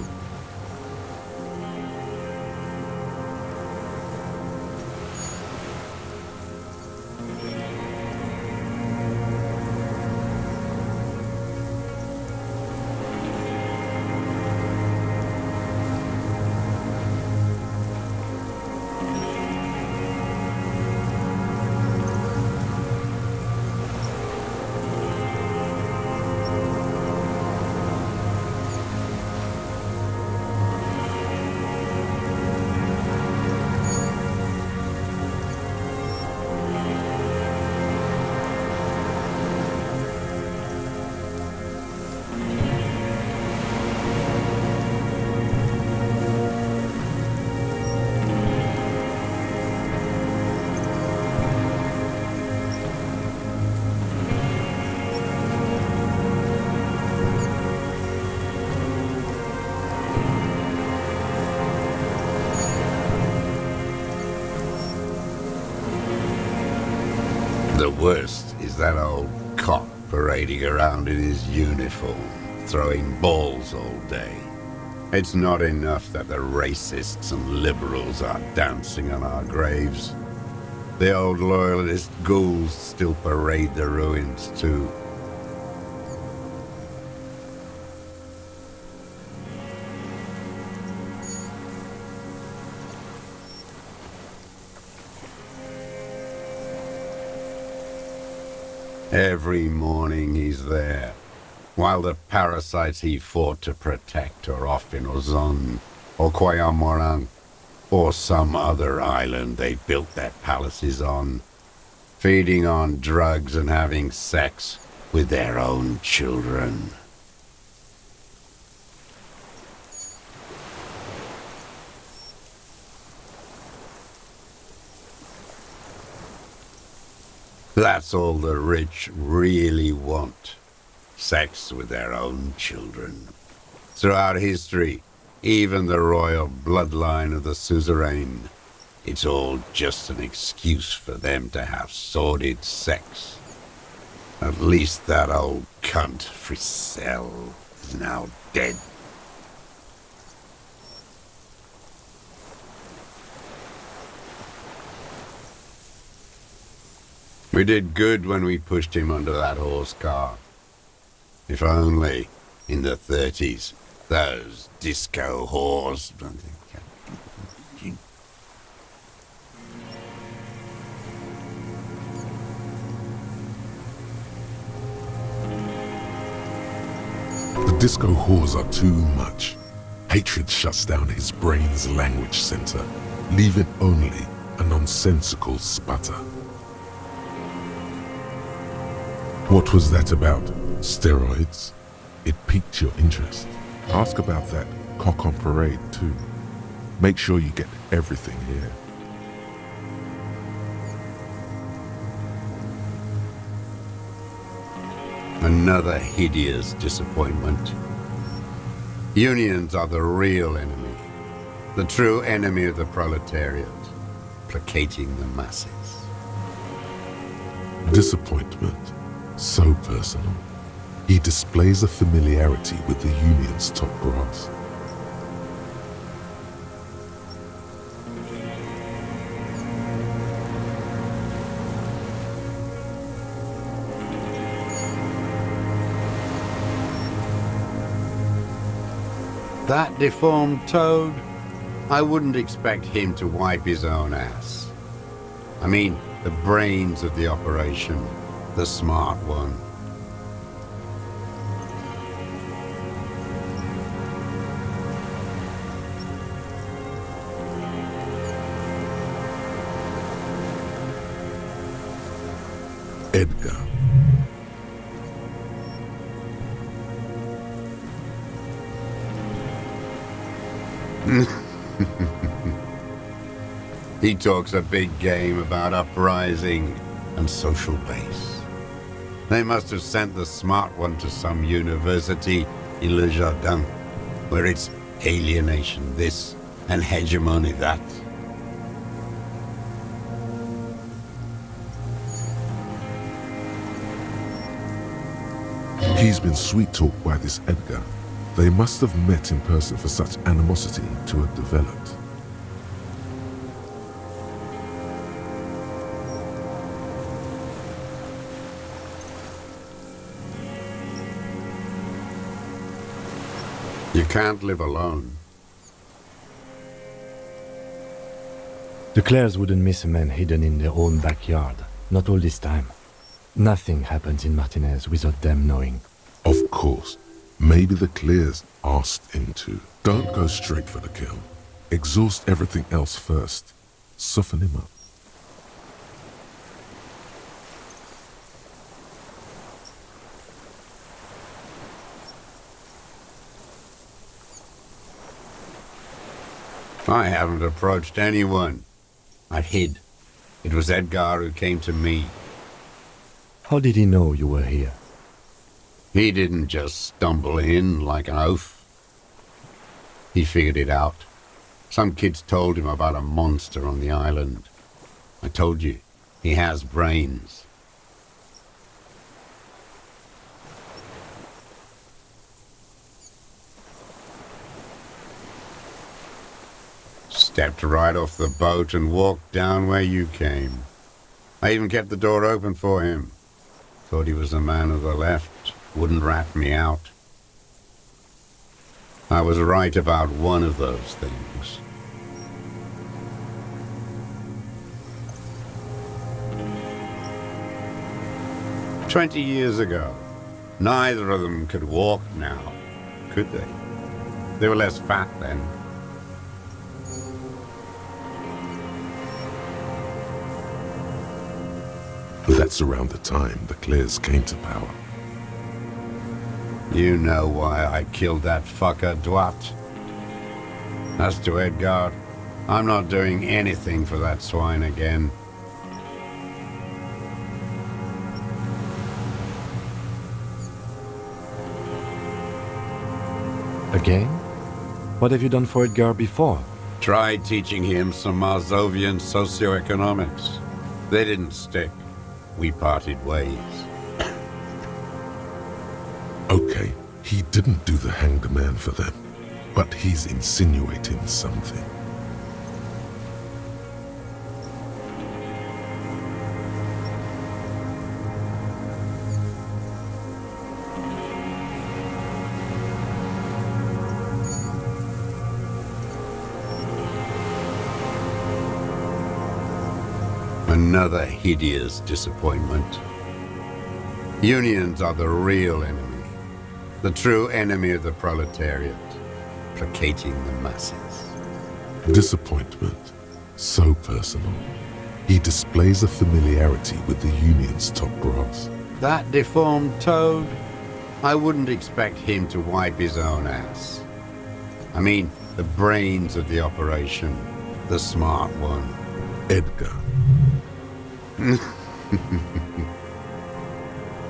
The worst is that old cop parading around in his uniform, throwing balls all day. It's not enough that the racists and liberals are dancing on our graves. The old loyalist ghouls still parade the ruins too. Every morning he's there, while the parasites he fought to protect are off in Ozon, or Koyamorang, or some other island they built their palaces on, feeding on drugs and having sex with their own children. That's all the rich really want. Sex with their own children. Throughout history, even the royal bloodline of the suzerain, it's all just an excuse for them to have sordid sex. At least that old cunt, Frisell, is now dead. We did good when we pushed him under that horse car. If only, in the 30s, those disco whores... The disco whores are too much. Hatred shuts down his brain's language center, leaving only a nonsensical sputter. What was that about? Steroids? It piqued your interest. Ask about that cock on parade too. Make sure you get everything here. Another hideous disappointment. Unions are the real enemy. The true enemy of the proletariat, placating the masses. Disappointment, so personal. He displays a familiarity with the union's top brass. That deformed toad? I wouldn't expect him to wipe his own ass. I mean, the brains of the operation, the smart one. Edgar. He talks a big game about uprising and social base. They must have sent the smart one to some university in Le Jardin, where it's alienation this and hegemony that. He's been sweet-talked by this Edgar. They must have met in person for such animosity to have developed. You can't live alone. The Clares wouldn't miss a man hidden in their own backyard. Not all this time. Nothing happens in Martinez without them knowing. Of course. Maybe the Clears asked him to. Don't go straight for the kill. Exhaust everything else first. Soften him up. I haven't approached anyone. I hid. It was Edgar who came to me. How did he know you were here? He didn't just stumble in like an oaf. He figured it out. Some kids told him about a monster on the island. I told you, he has brains. Stepped right off the boat and walked down where you came. I even kept the door open for him. Thought he was a man of the left. Wouldn't rat me out. I was right about one of those things. "20 years ago, neither of them could walk now, could they? They were less fat then. That's around the time the Clears came to power. You know why I killed that fucker, Dwat. As to Edgar, I'm not doing anything for that swine again. Again? What have you done for Edgar before? Tried teaching him some Marzovian socioeconomics. They didn't stick. We parted ways. Okay, he didn't do the hanged man for them, but he's insinuating something. Another hideous disappointment. Unions are the real enemy. The true enemy of the proletariat, placating the masses. Disappointment. So personal. He displays a familiarity with the union's top brass. That deformed toad? I wouldn't expect him to wipe his own ass. I mean, the brains of the operation, the smart one. Edgar.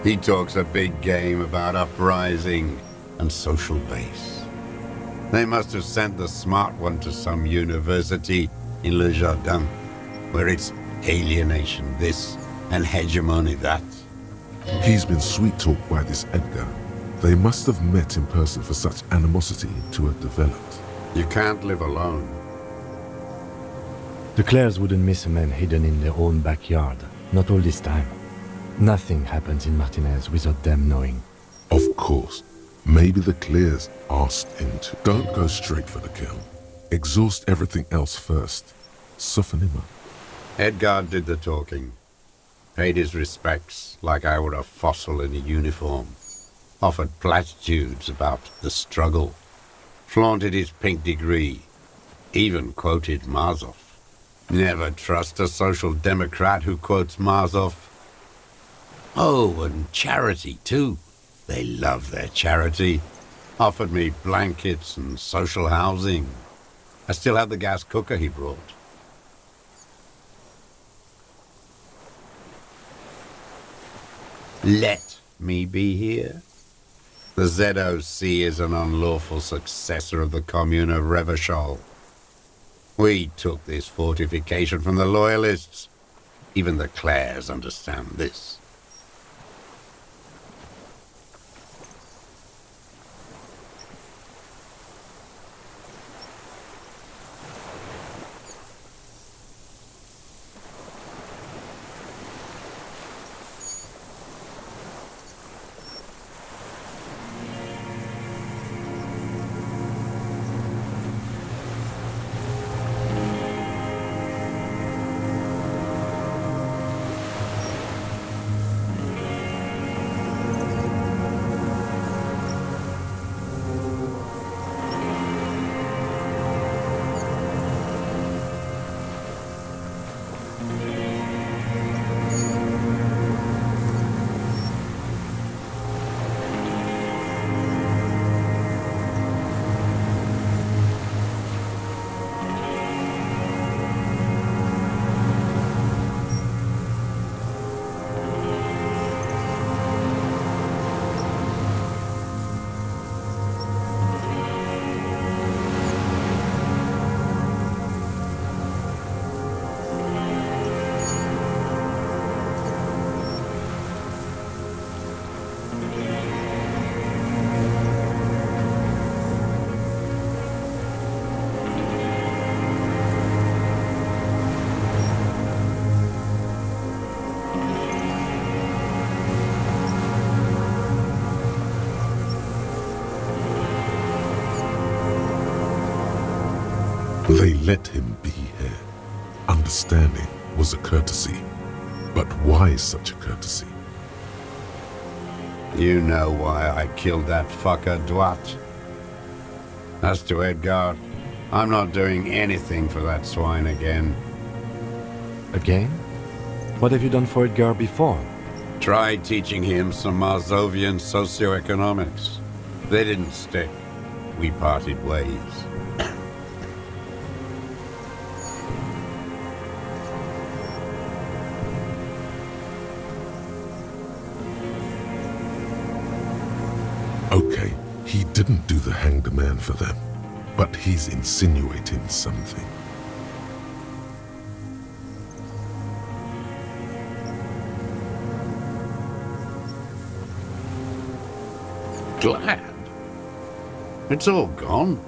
He talks a big game about uprising and social base. They must have sent the smart one to some university in Le Jardin, where it's alienation this and hegemony that. He's been sweet-talked by this Edgar. They must have met in person for such animosity to have developed. You can't live alone. The Clares wouldn't miss a man hidden in their own backyard. Not all this time. Nothing happens in Martinez without them knowing. Of course. Maybe the Clears asked him to. Don't go straight for the kill. Exhaust everything else first. Soften him up. Edgar did the talking. Paid his respects like I were a fossil in a uniform. Offered platitudes about the struggle. Flaunted his pink degree. Even quoted Marzoff. Never trust a social democrat who quotes Marzoff. Oh, and charity too. They love their charity. Offered me blankets and social housing. I still have the gas cooker he brought. Let me be here. The ZOC is an unlawful successor of the Commune of Revachol. We took this fortification from the Loyalists. Even the Clares understand this. They let him be here. Understanding was a courtesy. But why such a courtesy? You know why I killed that fucker, Dwight. As to Edgar, I'm not doing anything for that swine again. Again? What have you done for Edgar before? Tried teaching him some Marzovian socioeconomics. They didn't stick. We parted ways. Okay, he didn't do the hanged man for them, but he's insinuating something. Glad? It's all gone.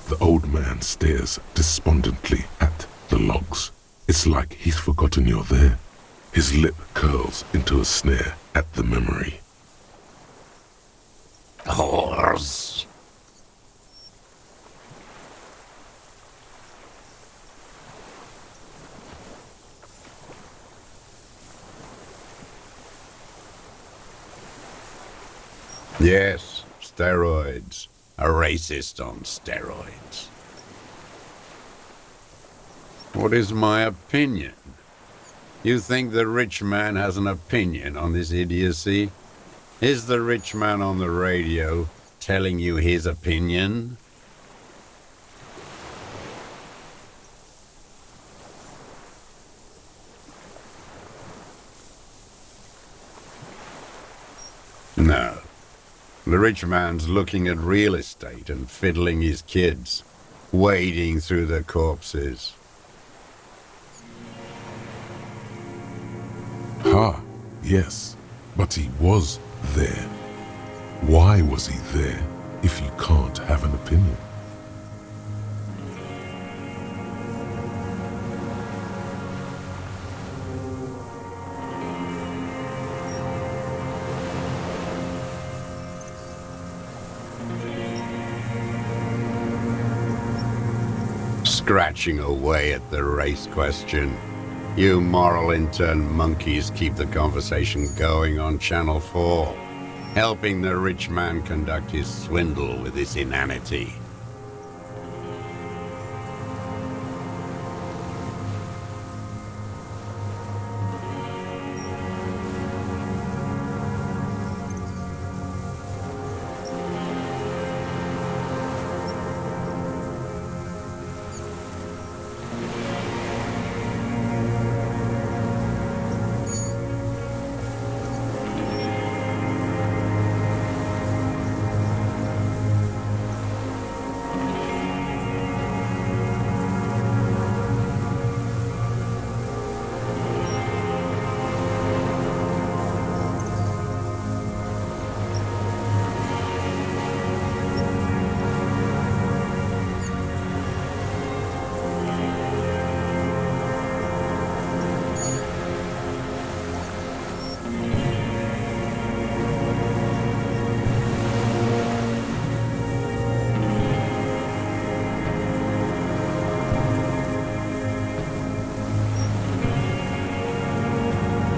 The old old man stares despondently at the logs. It's like he's forgotten you're there. His lip curls into a snare at the memory. Horse. Yes, steroids. A racist on steroids. What is my opinion? You think the rich man has an opinion on this idiocy? Is the rich man on the radio telling you his opinion? No. The rich man's looking at real estate and fiddling his kids, wading through the corpses. Ha, yes, but he was there. Why was he there if you can't have an opinion? Scratching away at the race question. You moral intern monkeys keep the conversation going on Channel 4, helping the rich man conduct his swindle with this inanity.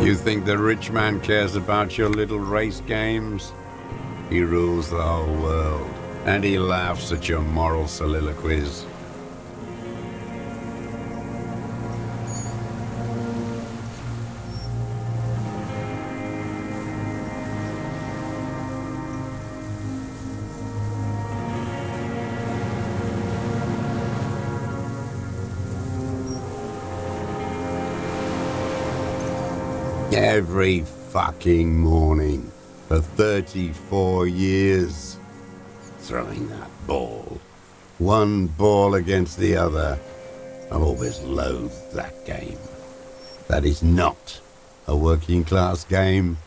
You think the rich man cares about your little race games? He rules the whole world, and he laughs at your moral soliloquies. Every fucking morning for 34 years. Throwing that ball. One ball against the other. I've always loathed that game. That is not a working class game.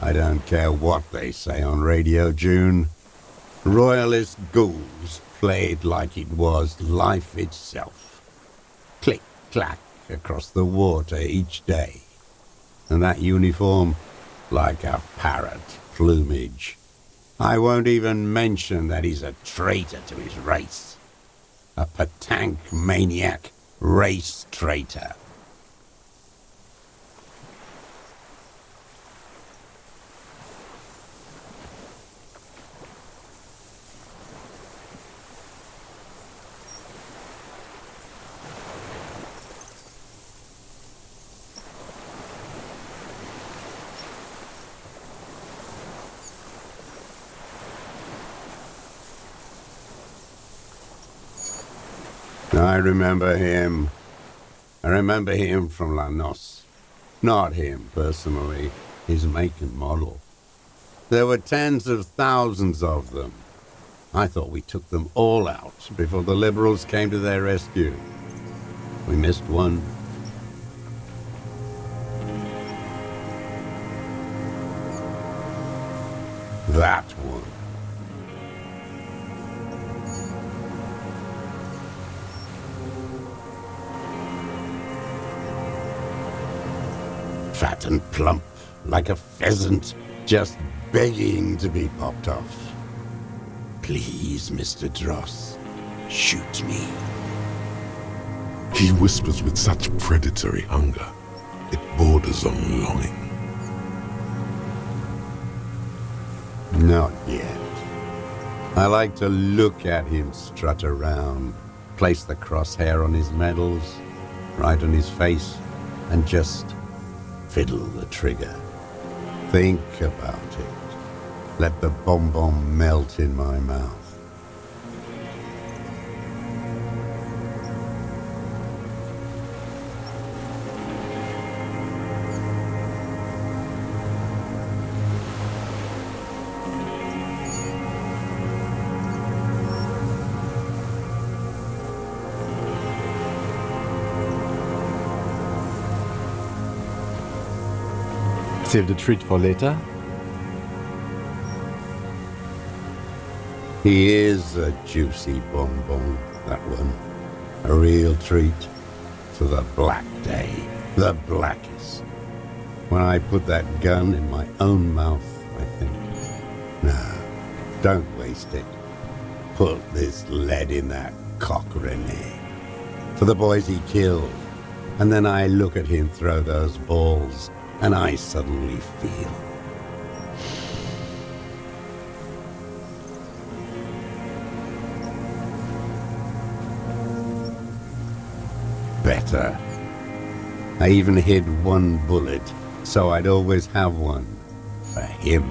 I don't care what they say on Radio June. Royalist ghouls played like it was life itself. Click, clack across the water each day. And that uniform, like a parrot plumage. I won't even mention that he's a traitor to his race. A petanque maniac race traitor. I remember him. I remember him from La Noce. Not him, personally. His make and model. There were tens of thousands of them. I thought we took them all out before the Liberals came to their rescue. We missed one. That one. fat and plump, like a pheasant, just begging to be popped off. Please, Mr. Dross, shoot me. He whispers with such predatory hunger, it borders on longing. Not yet. I like to look at him strut around, place the crosshair on his medals, right on his face, and just fiddle the trigger. Think about it. Let the bomb melt in my mouth. Save the treat for later? He is a juicy bonbon, that one. A real treat for the black day, the blackest. When I put that gun in my own mouth, I think, no, don't waste it. Put this lead in that cock, René. For the boys he killed. And then I look at him throw those balls, and I suddenly feel better. I even hid one bullet, so I'd always have one for him.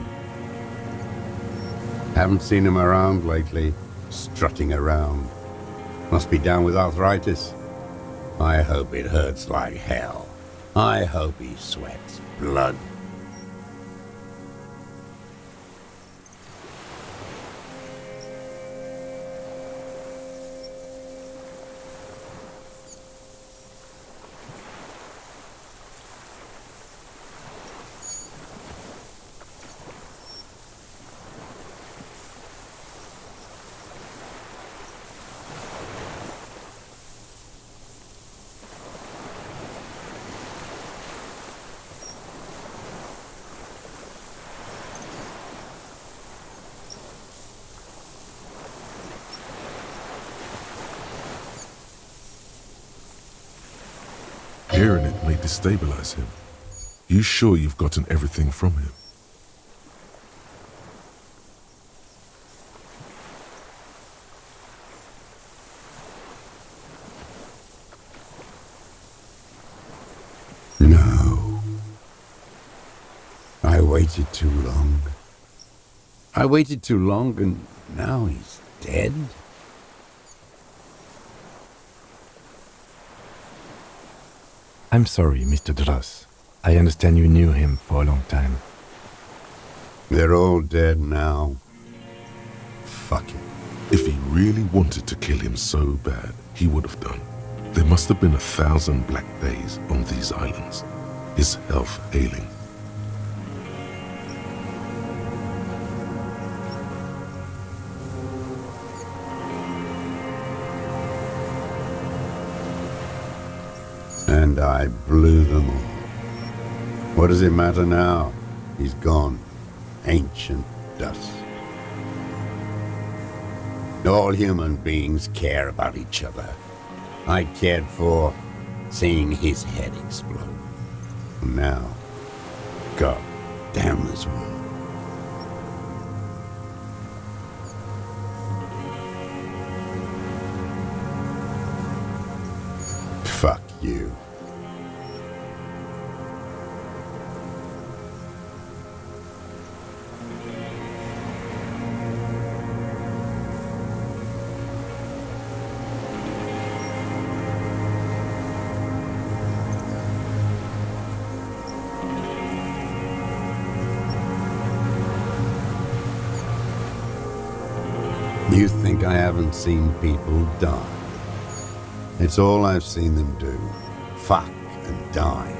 Haven't seen him around lately, strutting around. Must be down with arthritis. I hope it hurts like hell. I hope he sweats blood. Hearing it may destabilize him. You sure you've gotten everything from him? No. I waited too long. I waited too long and now he's dead? I'm sorry, Mr. Dross. I understand you knew him for a long time. They're all dead now. Fuck it. If he really wanted to kill him so bad, he would have done. There must have been 1,000 black days on these islands. His health ailing. And I blew them all. What does it matter now? He's gone. Ancient dust. All human beings care about each other. I cared for seeing his head explode. Now, God damn this world. Fuck you. You think I haven't seen people die? It's all I've seen them do. Fuck and die.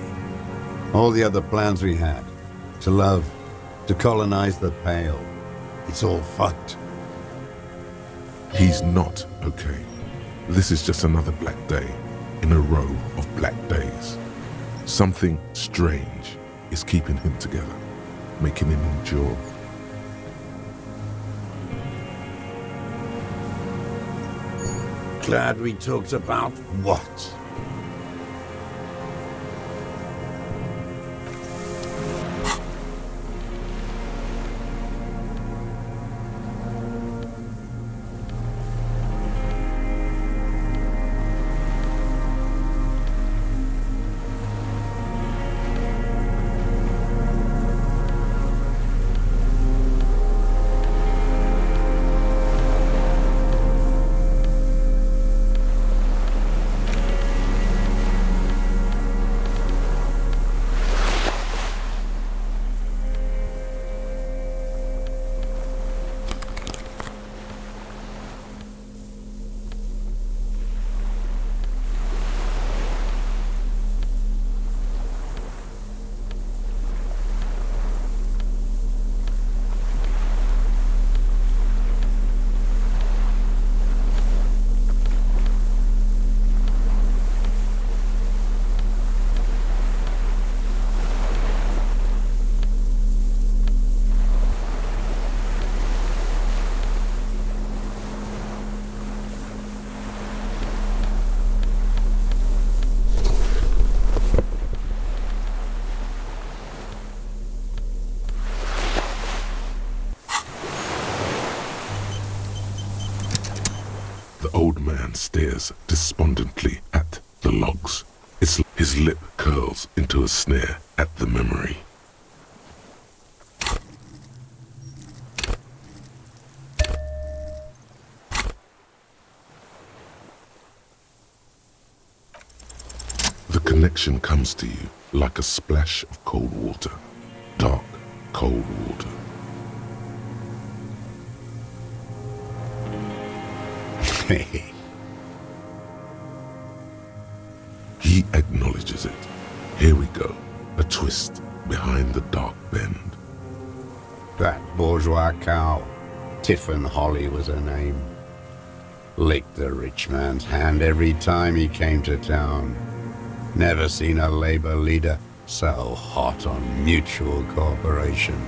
All the other plans we had. To love, to colonize the Pale. It's all fucked. He's not okay. This is just another black day in a row of black days. Something strange is keeping him together, making him endure. Glad we talked about what? The old man stares despondently at the logs. His lip curls into a sneer at the memory. The connection comes to you like a splash of cold water. Dark, cold water. He acknowledges it. Here we go. A twist behind the dark bend. That bourgeois cow, Tiffin Holly was her name, licked the rich man's hand every time he came to town. Never seen a labor leader so hot on mutual cooperation.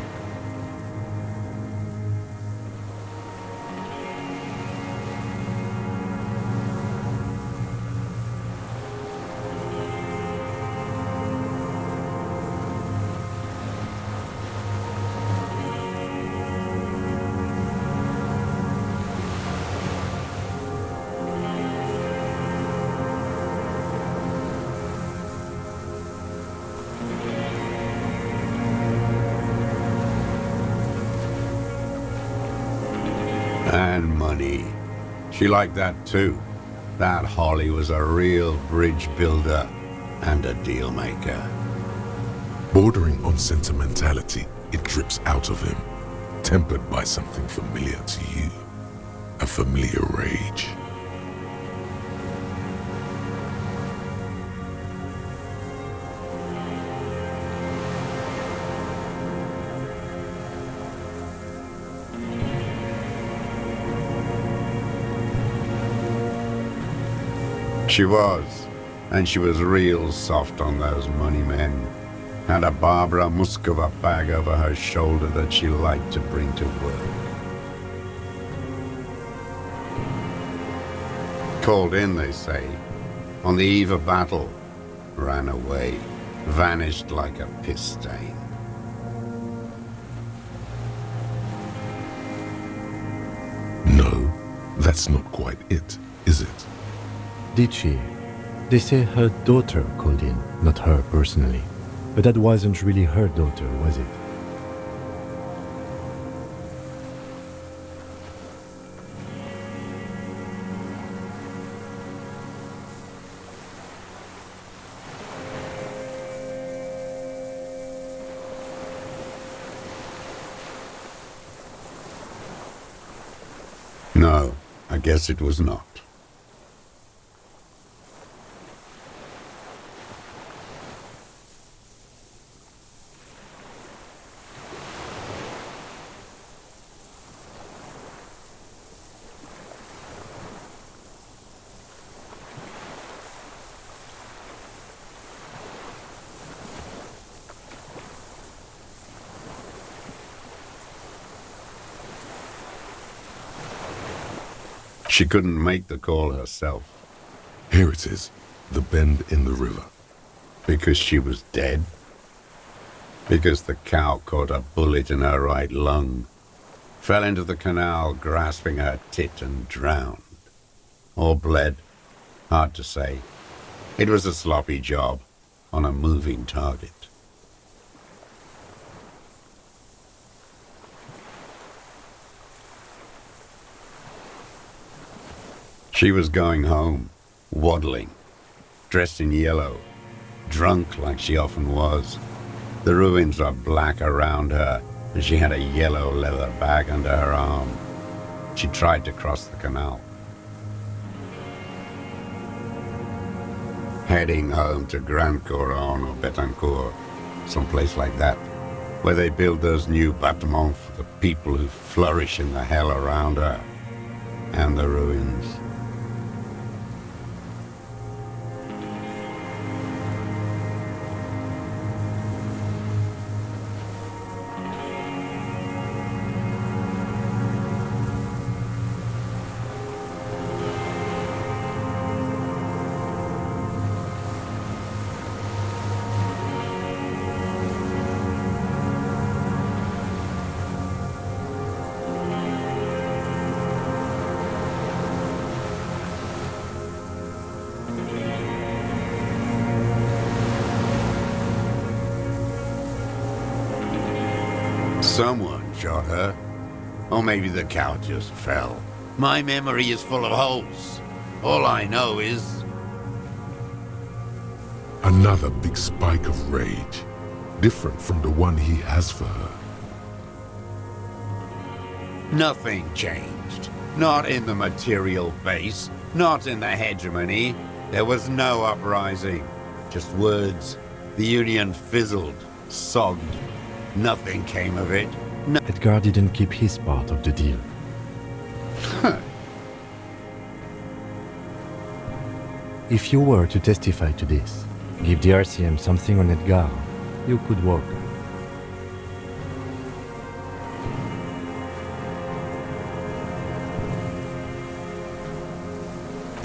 And money. She liked that too. That Holly was a real bridge builder and a deal maker. Bordering on sentimentality, it drips out of him, tempered by something familiar to you. A familiar rage. She was, and she was real soft on those money men. Had a Barbara Muscova bag over her shoulder that she liked to bring to work. Called in, they say, on the eve of battle, ran away, vanished like a piss stain. No, that's not quite it, is it? Did she? They say her daughter called in, not her personally. But that wasn't really her daughter, was it? No, I guess it was not. She couldn't make the call herself. Here it is, the bend in the river. Because she was dead? Because the cow caught a bullet in her right lung, fell into the canal grasping her tit and drowned? Or bled? Hard to say. It was a sloppy job on a moving target. She was going home, waddling, dressed in yellow, drunk like she often was. The ruins were black around her, and she had a yellow leather bag under her arm. She tried to cross the canal. Heading home to Grand Couronne or Betancourt, someplace like that, where they build those new bâtiments for the people who flourish in the hell around her, and the ruins. Someone shot her. Or maybe the cow just fell. My memory is full of holes. All I know is... Another big spike of rage, different from the one he has for her. nothing changed. Not in the material base, not in the hegemony. There was no uprising. Just words. The Union fizzled, sogged. Nothing came of it. Edgar didn't keep his part of the deal. If you were to testify to this, give the RCM something on Edgar, you could walk.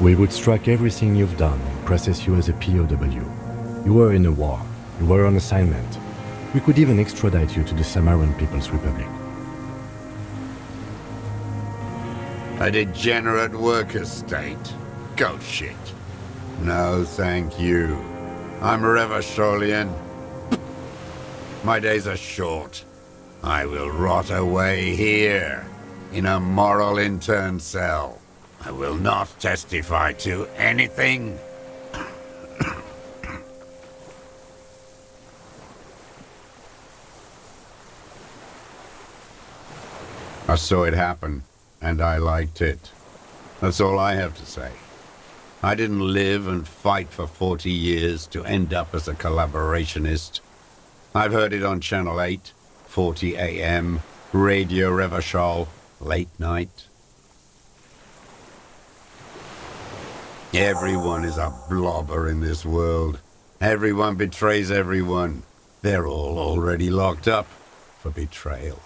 We would strike everything you've done and process you as a POW. You were in a war. You were on assignment. We could even extradite you to the Samaran People's Republic. A degenerate worker state. Go shit. No, thank you. I'm Revacholian. My days are short. I will rot away here, in a moral intern cell. I will not testify to anything. I saw it happen, and I liked it. That's all I have to say. I didn't live and fight for 40 years to end up as a collaborationist. I've heard it on Channel 8, 40 AM, Radio Revachol, late night. Everyone is a blobber in this world. Everyone betrays everyone. They're all already locked up for betrayal.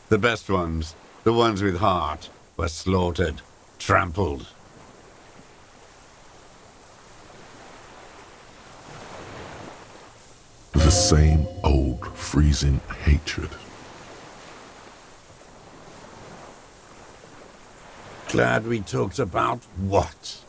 The best ones, the ones with heart, were slaughtered, trampled. The same old freezing hatred. Glad we talked about what?